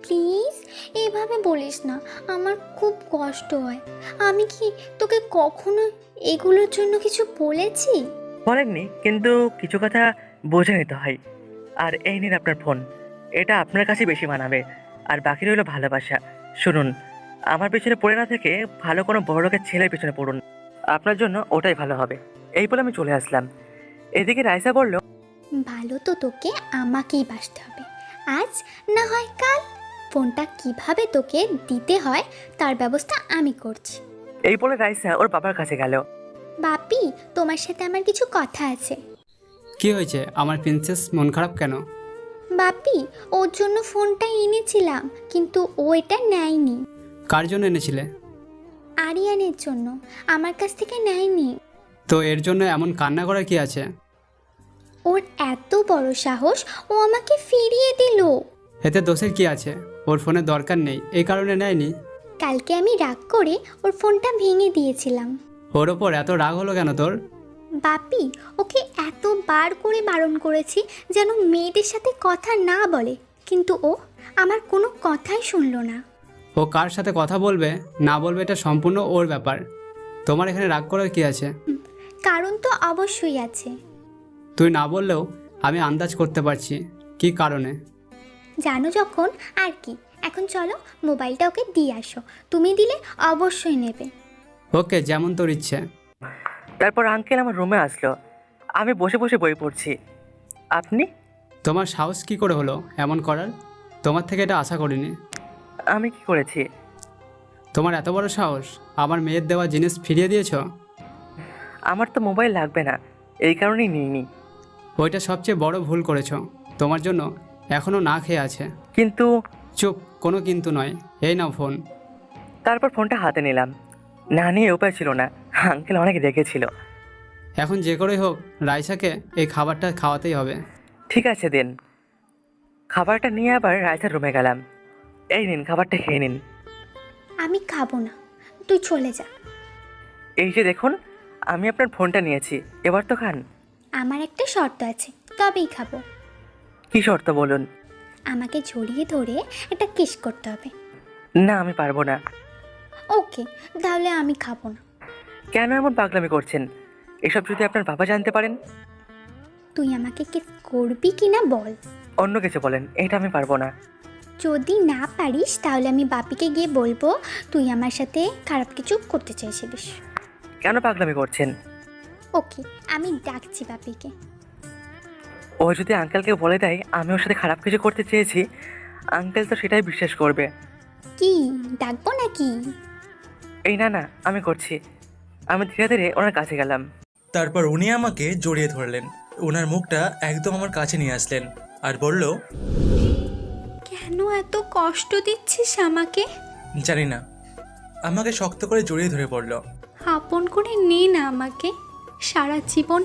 Speaker 2: প্লিজ এভাবে বলিস না, আমার খুব কষ্ট হয়। আমি কি তোকে কখনো এগুলোর জন্য কিছু বলেছি?
Speaker 1: বলেননি, কিন্তু কিছু কথা বোঝে নিতে হয়। আর এই নিন আপনার ফোন, এটা আপনার কাছে বেশি মানাবে। আর বাকি রইল ভালোবাসা। শুনুন, আমার পেছনে পড়ে না থেকে ভালো কোনো বড় লোকের ছেলের পেছনে পড়ুন, আপনার জন্য ওটাই ভালো হবে। এই বলে আমি চলে আসলাম। এদিকে রাইসা বলল,
Speaker 2: ভালো তো তোকে আমাকেই বাসতে হবে, আজ না হয় কাল। ফোনটা কিভাবে তোকে দিতে হয় তার ব্যবস্থা আমি করছি।
Speaker 1: এই বলে রাইসা ওর বাবার কাছে গেল।
Speaker 2: বাপি, তোমার সাথে আমার কিছু কথা আছে।
Speaker 13: কি হয়েছে? আমার প্রিন্সেস মন খারাপ কেন?
Speaker 2: বাপি, ওর জন্য ফোনটা এনেছিলাম, কিন্তু ও এটা নেয়নি।
Speaker 13: কার জন্য এনেছিলে?
Speaker 2: আরিয়ানের জন্য, আমার কাছ থেকে নেয়নি।
Speaker 13: তো এর জন্য এমন কান্না করার কি আছে?
Speaker 2: ওর এত বড় সাহস, ও আমাকে ফিরিয়ে দিল।
Speaker 13: এতে দোষের কি আছে? ওর ফোনের দরকার নেই, এই কারণে নেয়নি।
Speaker 2: কালকে আমি রাগ করে ওর ফোনটা ভেঙে দিয়েছিলাম।
Speaker 13: ওর ওপর এত রাগ হলো কেন তোর?
Speaker 2: বাপি, ওকে এতবার করে বারণ করেছি যেন মেয়েদের সাথে কথা না বলে, কিন্তু ও আমার কোনো কথাই শুনলো না।
Speaker 13: ও কার সাথে কথা বলবে না বলবে এটা সম্পূর্ণ ওর ব্যাপার। তোমার এখানে রাগ করার কি আছে?
Speaker 2: কারণ তো অবশ্যই আছে।
Speaker 13: তুই না বললেও আমি আন্দাজ করতে পারছি কি কারণে।
Speaker 2: জানো যখন আর কি। এখন চলো, মোবাইলটা ওকে দিয়ে আসো, তুমি দিলে অবশ্যই নেবে।
Speaker 13: ওকে, যেমন তোর ইচ্ছে।
Speaker 1: তারপর আঙ্কেল আমার রুমে আসলো। আমি বসে বসে বই পড়ছি। আপনি?
Speaker 13: তোমার সাহস কি করে হলো এমন করার? তোমার থেকে এটা আশা করিনি।
Speaker 1: আমি কি করেছি?
Speaker 13: তোমার এত বড় সাহস, আমার মেয়ের দেওয়া জিনিস ফিরিয়ে দিয়েছো?
Speaker 1: আমার তো মোবাইল লাগবে না, এই কারণেই নিইনি।
Speaker 13: ওইটা সবচেয়ে বড় ভুল করেছো। তোমার জন্য এখনও না খেয়ে আছে।
Speaker 1: কিন্তু?
Speaker 13: চুপ, কোনো কিন্তু নয়, এই নাও ফোন।
Speaker 1: তারপর ফোনটা হাতে নিলাম। না নিয়ে উপায় ছিল না, আঙ্কেল অনেক রেগেছিল।
Speaker 13: এখন যে করেই হোক রাইসাকে এই খাবারটা খাওয়াতেই হবে।
Speaker 1: ঠিক আছে দিন। খাবারটা নিয়ে আবার রাইসার রুমে গেলাম। এই নিন, খাবারটা খেয়ে নিন।
Speaker 2: আমি খাবো না, তুই চলে যা।
Speaker 1: এই যে দেখুন, আমি আপনার ফোনটা নিয়েছি, এবার তো খান।
Speaker 2: আমার একটা শর্ত আছে, তবেই খাবো।
Speaker 1: কি শর্ত বলুন?
Speaker 2: আমাকে জড়িয়ে ধরে একটা কিস করতে হবে।
Speaker 1: না, আমি পারবো না।
Speaker 2: ওকে, তাহলে আমি খাবো না।
Speaker 1: কেন এমন পাগলামি করছেন? এসব যদি আপনার বাবা জানতে পারেন?
Speaker 2: তুই আমাকে কিস করবি কি না বল।
Speaker 1: অন্য কিছু বলেন, এটা আমি পারবো না।
Speaker 2: যদি না পারিস তাহলে আমি বাপিকে গিয়ে বলবো তুই আমার সাথে খারাপ কিছু করতে চাইছিলিস।
Speaker 1: কেন পাগলামি করছেন?
Speaker 2: ওকে, আমি ডাকছি বাপিকে।
Speaker 1: ও যদি আঙ্কেলকে বলে দেয় আমি ওর সাথে খারাপ কিছু করতে চেয়েছি, আঙ্কেল তো সেটাই বিশ্বাস করবে।
Speaker 2: কি ডাকবো নাকি?
Speaker 1: এই না না, আমি করছি। আমি ধীরে ধীরে ওনার কাছে গেলাম।
Speaker 15: তারপর উনি আমাকে জড়িয়ে ধরলেন, ওনার মুখটা একদম আমার কাছে নিয়ে আসলেন আর বলল,
Speaker 2: কেন এত কষ্ট দিচ্ছিস আমাকে?
Speaker 15: জানি না। আমাকে শক্ত করে জড়িয়ে ধরে বলল,
Speaker 2: আপন করে নে না আমাকে, সারা জীবন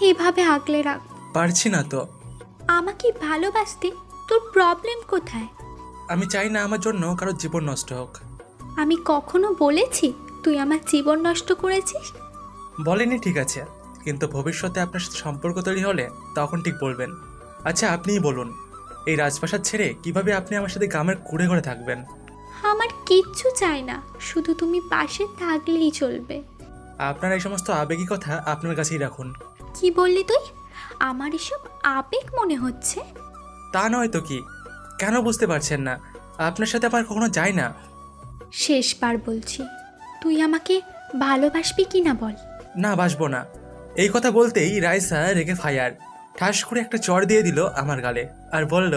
Speaker 2: এভাবে আগলে রাখ।
Speaker 15: পারছি না তো।
Speaker 2: আমাকে ভালোবাসতে তোর প্রবলেম কোথায়?
Speaker 15: আমি চাই না আমার জন্য কারো জীবন নষ্ট হোক।
Speaker 2: আমি কখনো বলেছি তুই আমার জীবন নষ্ট করেছিস?
Speaker 15: বলেনি ঠিক আছে, কিন্তু ভবিষ্যতে আপনার সাথে সম্পর্ক তৈরি হলে তখন ঠিক বলবেন। আচ্ছা আপনিই বলুন, এই রাজপ্রাসাদ ছেড়ে কিভাবে আপনি আমার সাথে গ্রামের কুড়ে ঘরে থাকবেন?
Speaker 2: আমার কিচ্ছু চাই না, শুধু তুমি পাশে থাকলেই চলবে।
Speaker 15: আপনার এই সমস্ত আবেগী কথা আপনার কাছেই রাখুন।
Speaker 2: কি বললি তুই? আমার এসব আবেগ মনে হচ্ছে?
Speaker 15: তা নয় তো কি, কেন বুঝতে পারছেন না? আপনার সাথে আমার কখনো যায় না।
Speaker 2: শেষবার বলছি, তুই আমাকে ভালোবাসবি কি না বল।
Speaker 15: না, বাসবো না। এই কথা বলতেই রাইসা রেগে ফায়ার ঠাস করে একটা চড় দিয়ে দিল আমার গালে আর বলল,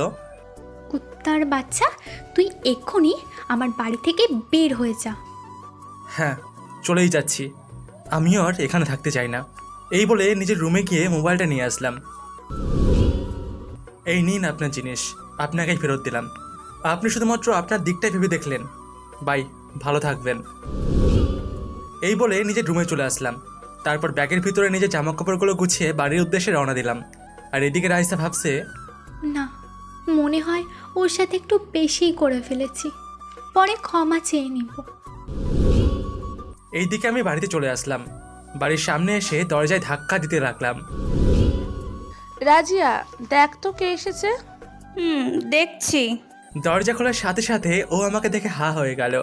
Speaker 2: কুত্তার বাচ্চা, তুই এক্ষুনি আমার বাড়ি থেকে বের হয়ে যা।
Speaker 15: হ্যাঁ, চলেই যাচ্ছি, আমিও আর এখানে থাকতে চাই না। এই বলে নিজের রুমে গিয়ে মোবাইলটা নিয়ে আসলাম। এই নিন আপনার জিনিস, আপনাকেই ফেরত দিলাম। আপনি শুধুমাত্র আপনার দিকটাই ভেবে দেখলেন। বাই, ভালো থাকবেন। এই বলে নিজের রুমে চলে আসলাম। তারপর ব্যাগের ভিতরে নিজের জামা কাপড়গুলো গুছিয়ে বাড়ির উদ্দেশ্যে রওনা দিলাম। আর এদিকে রাইসা ভাবছে,
Speaker 2: না, মনে হয় ওর সাথে একটু বেশিই করে ফেলেছি, পরে ক্ষমা চেয়ে নিব।
Speaker 15: এইদিকে আমি বাড়িতে চলে আসলাম। বাড়ির সামনে এসে দরজায় ধাক্কা দিতে লাগলাম।
Speaker 6: রাজিয়া, দেখ তো কে এসেছে।
Speaker 9: দেখছি।
Speaker 15: দরজা খোলার সাথে সাথে ও আমাকে দেখে হা হয়ে গেল।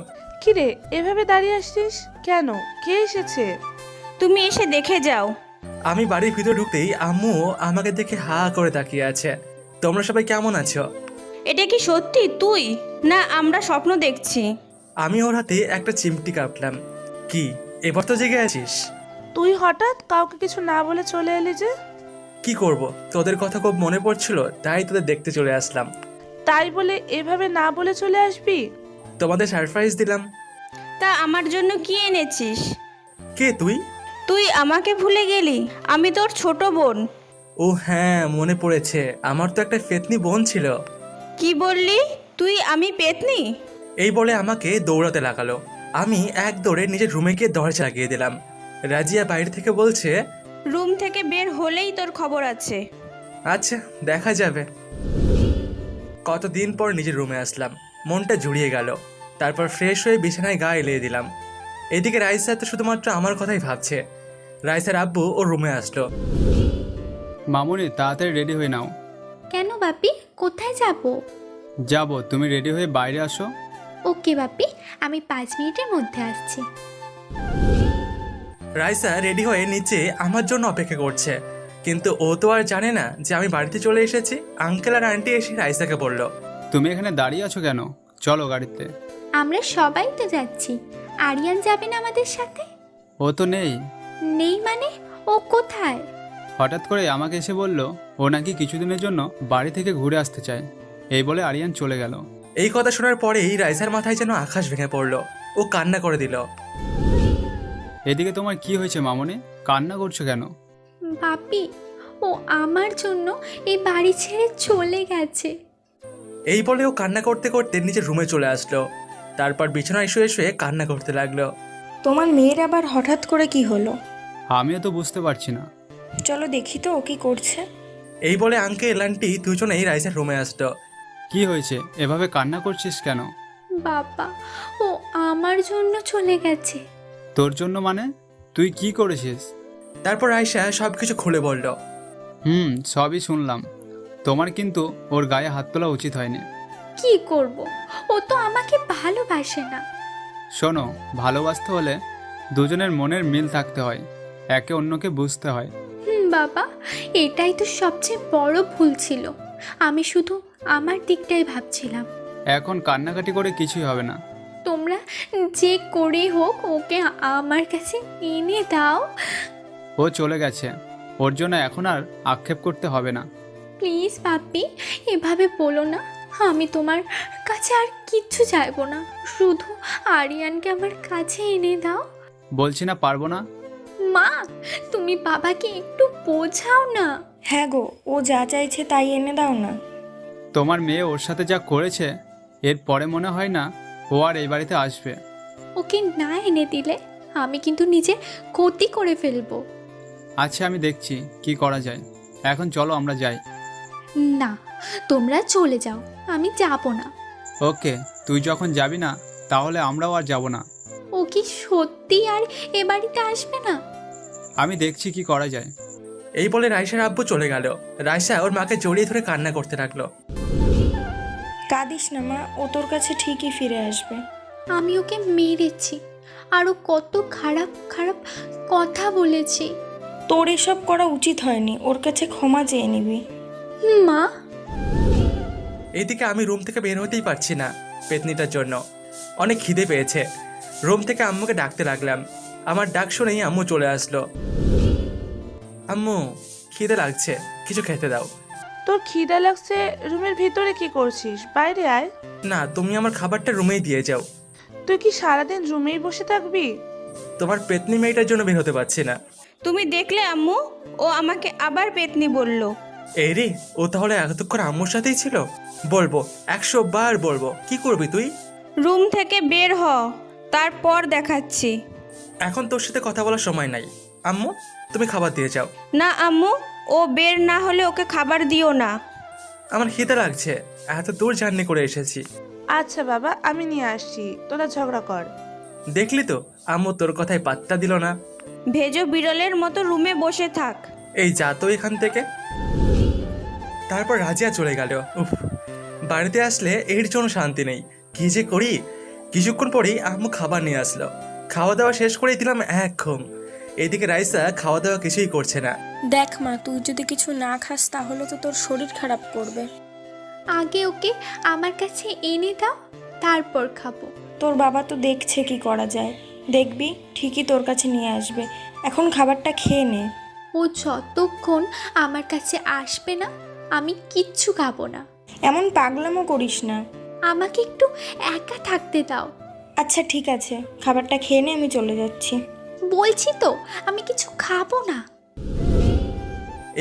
Speaker 6: কিরে, এভাবে দাঁড়িয়ে আসছিস কেন? কে এসেছে?
Speaker 9: তুমি এসে দেখে যাও।
Speaker 15: আমি বাড়ির ভিতরে ঢুকতেই আম্মু আমাকে দেখে হা করে তাকিয়ে আছে। তোমরা সবাই কেমন আছো?
Speaker 9: এটা কি সত্যি তুই, না আমরা স্বপ্ন দেখছি?
Speaker 15: আমি ওর হাতে একটা চিমটি কাটলাম। কি, এবার তো জেগে আছিস?
Speaker 6: তুই হঠাৎ কাউকে কিছু না বলে চলে এলি যে?
Speaker 15: কি করব, তোদের কথা খুব মনে পড়ছিল, তাই তোদের দেখতে চলে আসলাম।
Speaker 6: তাই বলে এভাবে না বলে চলে আসবি?
Speaker 15: তোমাদের সারপ্রাইজ দিলাম।
Speaker 9: তা আমার জন্য কি এনেছিস?
Speaker 15: কে তুই?
Speaker 9: তুই আমাকে ভুলে গেলি? আমি তোর ছোট বোন।
Speaker 15: ও হ্যাঁ, মনে পড়েছে, আমার তো একটা পেতনি বোন ছিল।
Speaker 9: কি বললি তুই? আমি পেতনি?
Speaker 15: এই বলে আমাকে দৌড়াতে লাগালো। আমি এক দৌড়ে নিজের রুমে গিয়ে দরজা লাগিয়ে দিলাম। রাজিয়া বাইরে থেকে বলছে,
Speaker 9: রুম থেকে বের হলেই তোর খবর আছে।
Speaker 15: আচ্ছা, দেখা যাবে। কতদিন পর নিজের রুমে আসলাম, মনটা জুড়িয়ে গেল। তারপর ফ্রেশ হয়ে বিছানায় গা এলিয়ে দিলাম। এদিকে রাইসা তো শুধুমাত্র আমার কথাই ভাবছে। রাইসার আব্বু ওর রুমে আসলো।
Speaker 4: মামুনি, তাড়াতাড়ি রেডি হয়ে নাও।
Speaker 2: কেন বাপি, কোথায় যাব?
Speaker 4: যাবো, তুমি রেডি হয়ে বাইরে আসো।
Speaker 2: ওকে বাপি, আমি 5 মিনিটের মধ্যে আসছি।
Speaker 15: রাইসা রেডি হয়ে নিচে আমার জন্য অপেক্ষা করছে, কিন্তু ও তো আর জানে না যে আমি বাড়িতে চলে এসেছি। আঙ্কেল আর আন্টি এসে রাইসাকে বলল,
Speaker 4: তুমি এখানে দাঁড়িয়ে আছো কেন? চলো গাড়িতে।
Speaker 2: আমরা সবাই তো যাচ্ছি, আরিয়ান যাবে না আমাদের সাথে?
Speaker 4: ও তো নেই।
Speaker 2: নেই মানে? ও কোথায়?
Speaker 4: হঠাৎ করে আমাকে এসে বলল ও নাকি কিছুদিনের জন্য বাড়ি থেকে ঘুরে আসতে চায়। এই বলে আরিয়ান চলে গেল।
Speaker 15: এই কথা শোনার পরেই রাইসার মাথায় যেন আকাশ ভেঙে পড়লো। ও কান্না করে দিল।
Speaker 4: এদিকে তোমার কি হয়েছে মামনি? কান্না করছো কেন?
Speaker 2: বাপি, ও আমার জন্য এই বাড়ি ছেড়ে চলে গেছে।
Speaker 15: এই বলে ও কান্না করতে করতে নিজের রুমে চলে আসলো। তারপর বিছানায় শুয়ে শুয়ে কান্না করতে লাগলো।
Speaker 5: তোমার মেয়ের আবার হঠাৎ করে কি হলো?
Speaker 4: আমিও তো বুঝতে পারছি না।
Speaker 5: চলো দেখি তো ও কি করছে।
Speaker 15: এই বলে আঙ্কেল আন্টি দুজনেই রাইসার রুমে আসলো।
Speaker 4: কি হয়েছে, এভাবে কান্না করছিস কেন?
Speaker 2: বাবা, ও আমার জন্য চলে গেছে।
Speaker 4: তোর জন্য মানে? তুই কি করেছিস?
Speaker 15: তারপর রাইসা সবকিছু খুলে বলল।
Speaker 4: সবই শুনলাম। তোমার কিন্তু ওর গায়ে হাত তোলা উচিত হয়নি।
Speaker 2: কি করব, ও তো আমাকে ভালোবাসে না।
Speaker 4: শোনো, ভালোবাসতে হলে দুজনের মনের মিল থাকতে হয়, একে অন্যকে বুঝতে হয়।
Speaker 2: বাবা, এটাই তো সবচেয়ে বড় ভুল ছিল। আমি শুধু আমার দিকটাই ভাবছিলাম।
Speaker 4: এখন কান্নাকাটি করে কিছুই হবে না।
Speaker 2: তোমরা যে করে হোক ওকে আমার কাছে এনে দাও।
Speaker 4: ও চলে গেছে, ওর জন্য এখন আর আক্ষেপ করতে হবে না।
Speaker 2: প্লিজ বাপি, এভাবে বলো না। আমি তোমার কাছে আর কিচ্ছু চাইবো না, শুধু আরিয়ানকে আমার কাছে এনে দাও।
Speaker 4: বলছি না পারবো না।
Speaker 2: মা, তুমি বাবাকে একটু বোঝাও না।
Speaker 5: হ্যাঁ গো, ও যা চাইছে তাই এনে দাও না।
Speaker 4: তোমার মেয়ে ওর সাথে যা করেছে, এর পরে মনে হয় না ও আর এই বাড়িতে আসবে।
Speaker 2: ওকে না এনে দিলে আমি কিন্তু নিজে ক্ষতি করে ফেলবো।
Speaker 4: আচ্ছা, আমি দেখছি কি করা যায়। এখন চলো আমরা যাই।
Speaker 2: না, তোমরা চলে যাও, আমি যাব না।
Speaker 4: ওকে, তুই যখন যাবি না তাহলে আমরাও আর যাব না।
Speaker 2: ওকে কি সত্যি আর এ বাড়িতে আসবে না?
Speaker 4: আমি দেখছি কি করা যায়।
Speaker 15: এই বলে রাইসার আব্বু চলে গেল। রাইসা ওর মাকে জড়িয়ে ধরে কান্না করতে লাগলো।
Speaker 5: কাঁদিস না মা, ও তোর কাছে ঠিকই ফিরে আসবে।
Speaker 2: আমি ওকে মেরেছি, আরও কত খারাপ খারাপ কথা বলেছি।
Speaker 5: তোর এসব করা উচিত হয়নি, ওর কাছে ক্ষমা চেয়ে নিবি।
Speaker 2: মা,
Speaker 15: এইদিকে আমি রুম থেকে বের হতেই পারছি না পেতনিটার জন্য। অনেক খিদে পেয়েছে। রুম থেকে আম্মুকে ডাকতে লাগলাম। আমার ডাক শুনেই আম্মু চলে আসলো। আম্মু, খিদে লাগছে, কিছু খেতে দাও।
Speaker 6: তোর খিদা লাগছে, রুমের ভিতরে কি করছিস? বাইরে আয়।
Speaker 15: না, তুমি আমার খাবারটা রুমেই দিয়ে যাও।
Speaker 6: তুই কি সারাদিন রুমেই বসে থাকবি?
Speaker 15: তোমার পেতনি মেয়েটার জন্য বের হতে পারছি না।
Speaker 9: তুমি দেখলে আম্মু, ও আমাকে আবার পেতনি বলল।
Speaker 15: এই রে, ও তাহলে এতক্ষণ আম্মুর সাথেই ছিল? বলবো, 100 বার বলবো। কি করবি তুই?
Speaker 9: রুম থেকে বের হ, তারপর দেখাচ্ছি।
Speaker 15: এখন তোর সাথে কথা বলার সময় নাই। আম্মু, তুমি খাবার দিয়ে যাও।
Speaker 9: না আম্মু, ও বের না হলে ওকে খাবার দিও না।
Speaker 15: আমার খিদে লাগছে, এত দূর জার্নি করে এসেছি।
Speaker 6: আচ্ছা বাবা, আমি নিয়ে আসছি, তোরা ঝগড়া কর।
Speaker 15: দেখলি তো, আম্মু তোর কথায় পাত্তা দিল না।
Speaker 9: ভেজো বিড়ালের মতো রুমে বসে থাক।
Speaker 15: এই যা তো এখান থেকে। তারপর রাজিয়া চলে গেল। উফ, বাড়িতে আসলে এর জন্য শান্তি নেই। কি যে করি। কিছুক্ষণ পরেই আম্মু খাবার নিয়ে আসলো। খাওয়া দাওয়া শেষ করেই দিলাম এক ঘুম। এইদিকে রাইসা খাওয়া দাওয়া কিছুই করছে না।
Speaker 5: দেখ মা, তুই যদি কিছু না খাস তাহলে তো তোর শরীর খারাপ করবে।
Speaker 2: আগে ওকে আমার কাছে এনে দাও, তারপর খাবো।
Speaker 5: তোর বাবা তো দেখছে কি করা যায়, দেখবি ঠিকই তোর কাছে নিয়ে আসবে। এখন খাবারটা খেয়ে নে।
Speaker 2: ও যতক্ষণ আমার কাছে আসবে না, আমি কিচ্ছু খাবো না।
Speaker 5: এমন পাগলামো করিস না।
Speaker 2: আমাকে একটু একা থাকতে দাও।
Speaker 5: আচ্ছা ঠিক আছে, খাবারটা খেয়ে নে, আমি চলে যাচ্ছি।
Speaker 2: বলছি তো, আমি কিছু খাবো না।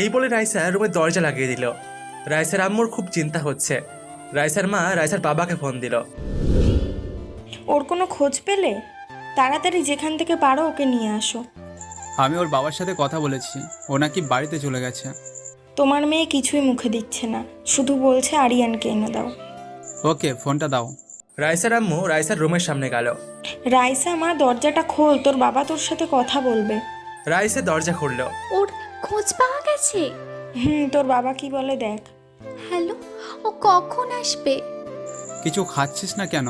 Speaker 15: এই বলে রাইসা রুমের দরজা লাগিয়ে দিল। রাইসার আম্মুর খুব চিন্তা হচ্ছে। রাইসার মা রাইসার বাবাকে ফোন দিল।
Speaker 5: ওর কোনো খোঁজ পেলে? তাড়াতাড়ি যেখান থেকে পারো ওকে নিয়ে আসো।
Speaker 4: আমি ওর বাবার সাথে কথা বলেছি, ও নাকি বাড়িতে চলে গেছে।
Speaker 5: তোমার মেয়ে কিছুই মুখে দিচ্ছে না, শুধু বলছে আরিয়ানকে এনে দাও।
Speaker 4: ওকে, ফোনটা দাও।
Speaker 15: রাইসার আম্মু রাইসার রুমের সামনে গেল।
Speaker 5: রাইসা মা, দরজাটা খোল, তোর বাবা তোর সাথে কথা বলবে।
Speaker 15: রাইসা দরজা খুললো।
Speaker 2: ওর খোঁজ পাওয়া গেছে?
Speaker 5: তোর বাবা কি বলে দেখ।
Speaker 2: হ্যালো, ও কখন আসবে?
Speaker 4: কিছু খাচ্ছিস না কেন?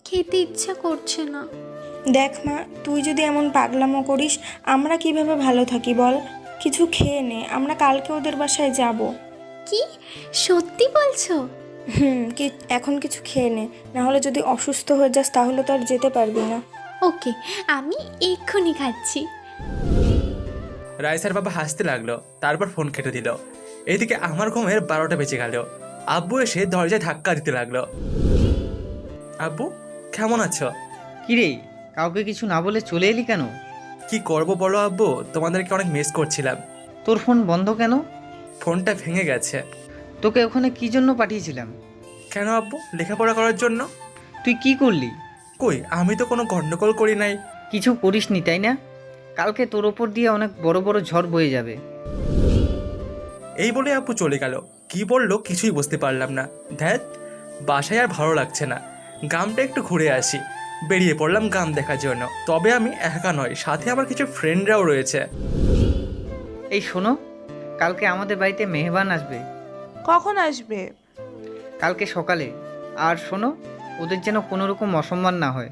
Speaker 2: খেতে ইচ্ছা করছে না।
Speaker 5: দেখ মা, তুই যদি এমন পাগলামো করিস আমরা কিভাবে ভালো থাকি বল? কিছু খেয়ে নে, আমরা কালকে ওদের বাসায় যাব।
Speaker 2: কি সত্যি বলছো?
Speaker 5: এখন কিছু খেয়ে নে, না হলে যদি অসুস্থ হয়ে যাস তাহলে তো আর যেতে পারবি না।
Speaker 2: ওকে, আমি এক্ষুনি খাচ্ছি।
Speaker 15: রাইসার বাবা হাসতে লাগলো, তারপর ফোন কেটে দিল। এইদিকে আমার ঘুমের 12টা বেজে গেল। আব্বু এসে দরজায় ধাক্কা দিতে লাগলো। আব্বু, কেমন আছো?
Speaker 3: কিরে, কাউকে কিছু না বলে চলে এলি কেন?
Speaker 15: কি করব বলো আব্বু, তোমাদেরকে অনেক মিস করছিলাম।
Speaker 3: তোর ফোন বন্ধ কেন?
Speaker 15: ফোনটা ভেঙে গেছে।
Speaker 3: তোকে ওখানে কি জন্য পাঠিয়েছিলাম?
Speaker 15: কেন আব্বু, লেখাপড়া করার জন্য?
Speaker 3: তুই কি করলি?
Speaker 15: কই, আমি তো কোনো গন্ডগোল করি নাই।
Speaker 3: কিছু করিসনি তাই না? কালকে তোর ওপর দিয়ে অনেক বড় বড় ঝড় বয়ে যাবে।
Speaker 15: এই বলে আব্বু চলে গেল। কি বললো কিছুই বুঝতে পারলাম না। ধ্যাত, বাসায় আর ভালো লাগছে না, গ্রামটা একটু ঘুরে আসি। বেরিয়ে পড়লাম গ্রাম দেখার জন্য। তবে আমি একা নয়, সাথে আমার কিছু ফ্রেন্ডরাও রয়েছে।
Speaker 3: এই শোনো, কালকে আমাদের বাড়িতে মেহমান আসবে।
Speaker 6: কখন আসবে?
Speaker 3: কালকে সকালে। আর শোনো, ওদের যেন কোনো রকম অসম্মান না হয়।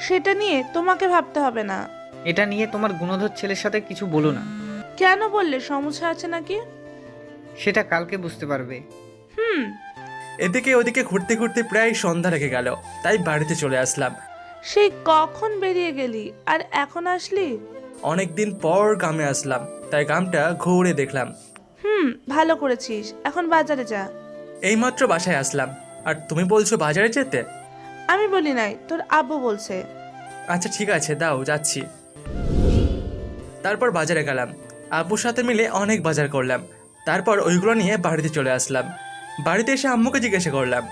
Speaker 6: সেটা নিয়ে তোমাকে ভাবতে হবে না।
Speaker 3: এটা নিয়ে তোমার গুণধর ছেলের সাথে কিছু বলো না।
Speaker 6: কেন বললে, সমস্যা আছে নাকি?
Speaker 3: সেটা কালকে বুঝতে পারবে।
Speaker 15: এদিকে ওদিকে ঘুরতে ঘুরতে প্রায় সন্ধ্যা লেগে গেল, তাই বাড়িতে চলে আসলাম।
Speaker 6: সেই কখন বেরিয়ে গেলি আর এখন আসলি?
Speaker 15: অনেকদিন পর গ্রামে আসলাম, তাই গ্রামটা ঘুরে দেখলাম।
Speaker 6: ভালো করেছিস, এখন বাজারে যা।
Speaker 15: এইমাত্র বাসায় আসলাম, আর তুমি বলছো বাজারে যেতে?
Speaker 6: আমি বলি নাই, তোর আব্বু বলছে।
Speaker 15: আচ্ছা ঠিক আছে, দাও, যাচ্ছি। তারপর বাজারে গেলাম, আব্বুর সাথে মিলে অনেক বাজার করলাম। তারপর ওইগুলো নিয়ে বাড়িতে চলে আসলাম। বাড়িতে এসে আম্মুকে জিজ্ঞাসা করলাম,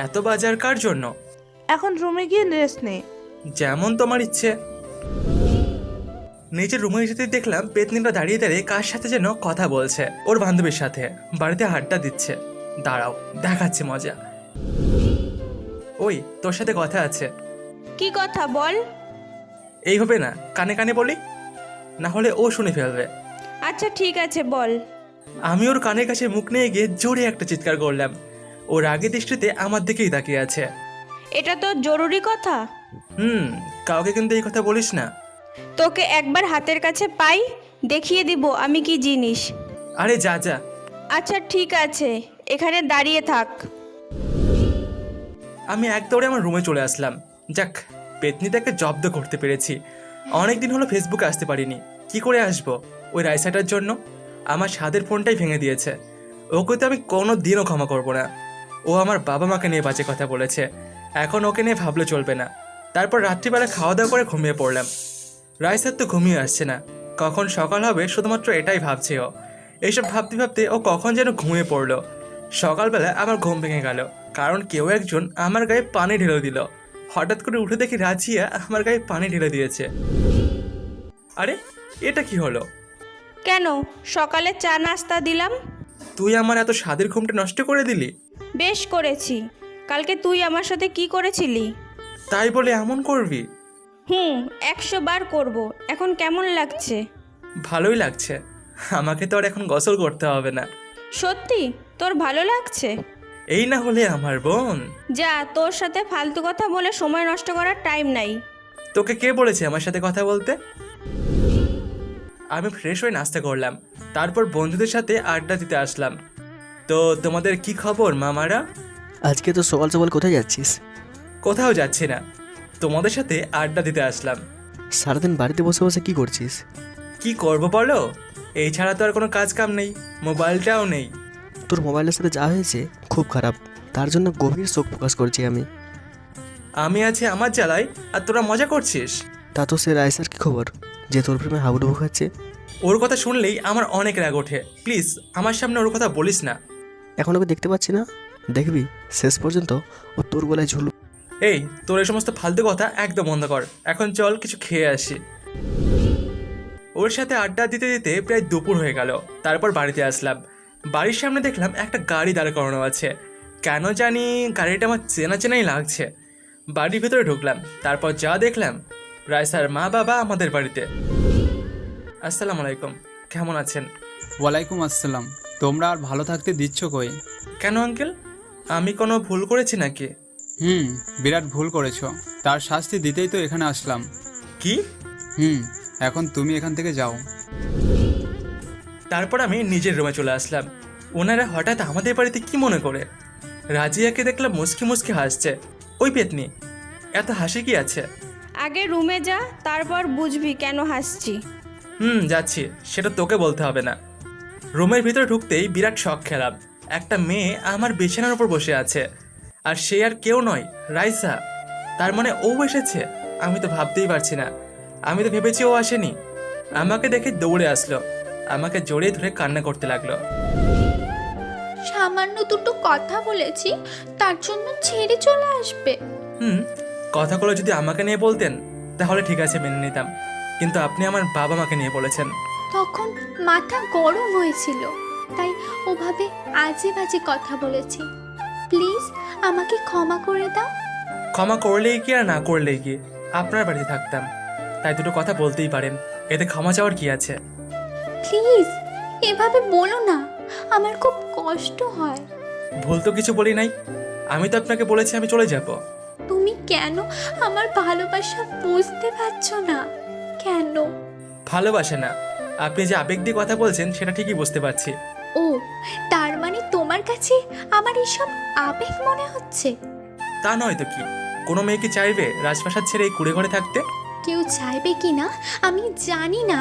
Speaker 15: এত বাজার কার জন্য?
Speaker 6: এখন রুমে গিয়ে রেস্ট নে।
Speaker 15: যেমন তোমার ইচ্ছে। নিজের রুমে এসে দেখলাম পেতনিটা দাঁড়িয়ে দাঁড়িয়ে কার সাথে যেন কথা বলছে। ওর বান্ধবীর সাথে বাড়িতে আড্ডা দিচ্ছে। দাঁড়াও, দেখাচ্ছে মজা। ওই, তোর সাথে কথা আছে।
Speaker 9: কি কথা বল।
Speaker 15: এই হবে না, কানে কানে বলি, না হলে ও শুনে ফেলবে।
Speaker 9: আচ্ছা ঠিক আছে বল।
Speaker 15: আমি ওর কানের কাছে মুখ নিয়ে গিয়ে জোরে একটা চিৎকার করলাম। ওর আগে দৃষ্টিতে আমার দিকেই তাকিয়ে আছে।
Speaker 9: এটা তো জরুরি কথা।
Speaker 15: কাউকে কিন্তু এই কথা বলিস না।
Speaker 9: তোকে একবার হাতের কাছে পাই, দেখিয়ে দিব আমি কি জিনিস।
Speaker 15: আরে যা যা।
Speaker 9: আচ্ছা ঠিক আছে, এখানে দাঁড়িয়ে থাক।
Speaker 15: আমি এক দৌড়ে আমার রুমে চলে আসলাম। যাক, পেতনিটাকে জব্দ করতে পেরেছি। অনেকদিন হলো ফেসবুকে আসতে পারিনি। কি করে আসবো ওই রাইসাটার জন্য? আমার স্বাদের ফোনটাই ভেঙে দিয়েছে। ওকে তো আমি কোনো দিনও ক্ষমা করবো না। ও আমার বাবা মাকে নিয়ে বাজে কথা বলেছে, এখন ওকে নিয়ে ভাবলে চলবে না। তারপর রাত্রিবেলা খাওয়া দাওয়া করে ঘুমিয়ে পড়লাম। রাইসার তো ঘুমিয়ে আসছে না, কখন সকাল হবে শুধুমাত্র এটাই ভাবছে ও। এইসব ভাবতে ভাবতে ও কখন যেন ঘুমিয়ে পড়লো। সকালবেলা আমার ঘুম ভেঙে গেল, কারণ কেউ একজন আমার গায়ে পানি ঢেলে দিল। হঠাৎ করে উঠে দেখি রাজিয়া আমার গায়ে পানি ঢেলে দিয়েছে। আরে এটা কি হলো?
Speaker 9: কেন, সকালে চা নাস্তা দিলাম।
Speaker 15: তুই আমার এত স্বাদের ঘুমটা নষ্ট করে দিলি।
Speaker 9: বেশ করেছি। কালকে তুই আমার সাথে কি করেছিলি?
Speaker 15: তাই বলে এমন করবি?
Speaker 9: 100 বার করব। এখন কেমন লাগছে?
Speaker 15: ভালোই লাগছে। আমাকে তো আর এখন গোসল করতে হবে না।
Speaker 9: সত্যি তোর ভালো লাগছে?
Speaker 15: এই না হলে আমার বোন।
Speaker 9: যা, তোর সাথে ফালতু কথা বলে সময় নষ্ট করার টাইম নাই।
Speaker 15: তোকে কে বলেছে আমার সাথে কথা বলতে? আমি ফ্রেশ হয়ে নাস্তা করলাম, তারপর বন্ধুদের সাথে আড্ডা দিতে আসলাম। তো তোমাদের কি খবর মামারা?
Speaker 16: আজকে তো সকাল সকাল কোথায় যাচ্ছিস?
Speaker 15: কোথাও যাচ্ছি না, তোমাদের সাথে আড্ডা দিতে আসলাম।
Speaker 16: সারাদিন বাড়িতে বসে বসে কি করছিস?
Speaker 15: কি করবো বলো, এই ছাড়া তো আর কোনো কাজ কাম নেই, মোবাইলটাও নেই।
Speaker 16: তোর মোবাইলের সাথে যা হয়েছে খুব খারাপ, তার জন্য গভীর শোক প্রকাশ করছি আমি।
Speaker 15: আমি আছি আমার জ্বালায় আর তোরা মজা করছিস।
Speaker 16: তা তো সে রাইসার কি খবর যে তোর প্রেমে হাবুডুবু খাচ্ছে?
Speaker 15: ওর কথা শুনলেই আমার অনেক রাগ ওঠে। প্লিজ আমার সামনে ওর কথা বলিস না।
Speaker 16: এখন ওকে দেখতে পাচ্ছি না, দেখবি শেষ পর্যন্ত ও তোর গলায় ঝুল।
Speaker 15: এই তোর এই সমস্ত ফালতু কথা একদম বন্ধ কর, এখন চল কিছু খেয়ে আসি। ওর সাথে আড্ডা দিতে দিতে প্রায় দুপুর হয়ে গেল। তারপর বাড়িতে আসলাম। বাড়ির সামনে দেখলাম একটা গাড়ি দাঁড় করানো আছে। কেন জানি গাড়িটা আমার চেনা চেনাই লাগছে। বাড়ির ভেতরে ঢুকলাম, তারপর যা দেখলাম, রাইসার মা বাবা আমাদের বাড়িতে। আসসালামু আলাইকুম, কেমন আছেন?
Speaker 4: ওয়ালাইকুম আসসালাম। তোমরা আর ভালো থাকতে দিচ্ছ কই?
Speaker 15: কেন আঙ্কেল, আমি কোনো ভুল করেছি নাকি?
Speaker 4: বিরাট ভুল করেছো, তার শাস্তি দিতেই তো এখানে আসলাম।
Speaker 15: কি?
Speaker 4: এখন তুমি এখান থেকে যাও।
Speaker 15: তারপর আমি নিজের রুমে চলে আসলাম। ওনারা হঠাৎ আমাদের বাড়িতে কি মনে করে? রাজিয়াকে দেখলাম মুসকি মুসকি হাসছে। ওই পেতনি, এত হাসি কি আছে?
Speaker 9: আগে রুমে যা, তারপর বুঝবি কেন হাসছি।
Speaker 15: যাচ্ছি, সেটা তোকে বলতে হবে না। রুমের ভিতরে ঢুকতেই বিরাট শখ খেলাম। একটা মেয়ে আমার বিছানার উপর বসে আছে, আর সে আর কেউ নয়, রাইসা। তার মানে ও এসেছে? আমি তো ভাবতেই পারছি না। আমি তো ভেবেছি ও আসেনি। আমাকে দেখে দৌড়ে আসলো, আমাকে জড়িয়ে ধরে কান্না করতে লাগলো।
Speaker 2: সামান্য দুটো কথা বলেছি, তার জন্য ছেড়ে চলে আসবে?
Speaker 15: কথাগুলো যদি আমাকে নিয়ে বলতেন তাহলে ঠিক আছে, মেনে নিতাম, কিন্তু আপনি আমার বাবা মাকে নিয়ে বলেছেন।
Speaker 2: তখন মাথা গরম হয়েছিল, তাই ওভাবে আজে বাজে কথা বলেছি। প্লিজ আমাকে ক্ষমা করে দাও।
Speaker 15: ক্ষমা করলেই কি আর না করলেই কি, আপনার বাড়িতে থাকতাম, তাই দুটো কথা বলতেই পারেন, এতে ক্ষমা চাওয়ার কি আছে?
Speaker 2: প্লিজ এভাবে বলো না, আমার খুব কষ্ট হয়।
Speaker 15: ভুল তো কিছু বলি নাই, আমি তো আপনাকে বলেছি আমি চলে যাব।
Speaker 2: তুমি কেন আমার ভালোবাসা বুঝতে পারছো না? কেন?
Speaker 15: ভালোবাসে না, আপনি যে আবেগ দিয়ে কথা বলছেন সেটা ঠিকই বুঝতে পারছি।
Speaker 2: ও, তার মানে তোমার কাছে আমার এসব আবেগ মনে হচ্ছে?
Speaker 15: তা নয় তো কি, কোনো মেয়ে কি চাইবে রাজপ্রাসাদ ছেড়ে এই কুড়ে ঘরে থাকতে?
Speaker 2: কেউ চাইবে কি না আমি জানি না,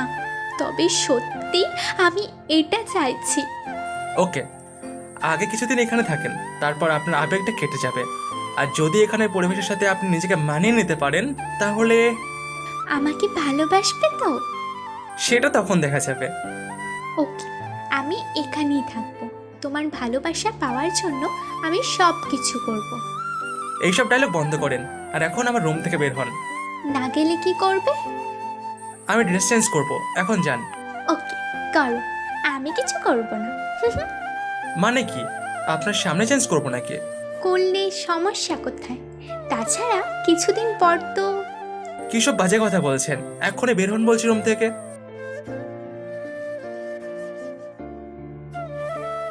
Speaker 2: তবে সত্যি আমি এটা চাইছি।
Speaker 15: ওকে, আগে কিছুদিন এখানে থাকেন, তারপর আপনার আবেগটা কেটে যাবে। আর যদি এখানে পরিবেশের সাথে আপনি নিজেকে মানিয়ে নিতে পারেন তাহলে
Speaker 2: আমাকে ভালোবাসবে তো?
Speaker 15: সেটা তখন দেখা যাবে।
Speaker 2: ওকে, আমি এখানেই থাকবো। তোমার ভালোবাসা পাওয়ার জন্য আমি সব কিছু করব।
Speaker 15: এইসব ডায়লগ বন্ধ করেন, আর এখন আমার রুম থেকে বের হন।
Speaker 2: না গেলে কি করবে?
Speaker 15: আমি ড্রেস চেঞ্জ করবো, এখন যান।
Speaker 2: ওকে, করো, আমি কিছু করব না।
Speaker 15: মানে কি, আপনার সামনে চেঞ্জ করবো নাকি?
Speaker 2: করলে সমস্যা কোথায়? তাছাড়া কিছুদিন পর তো
Speaker 15: কী সব বাজে কথা বলছেন? এক্ষুনি বের হন বলছি রুম থেকে।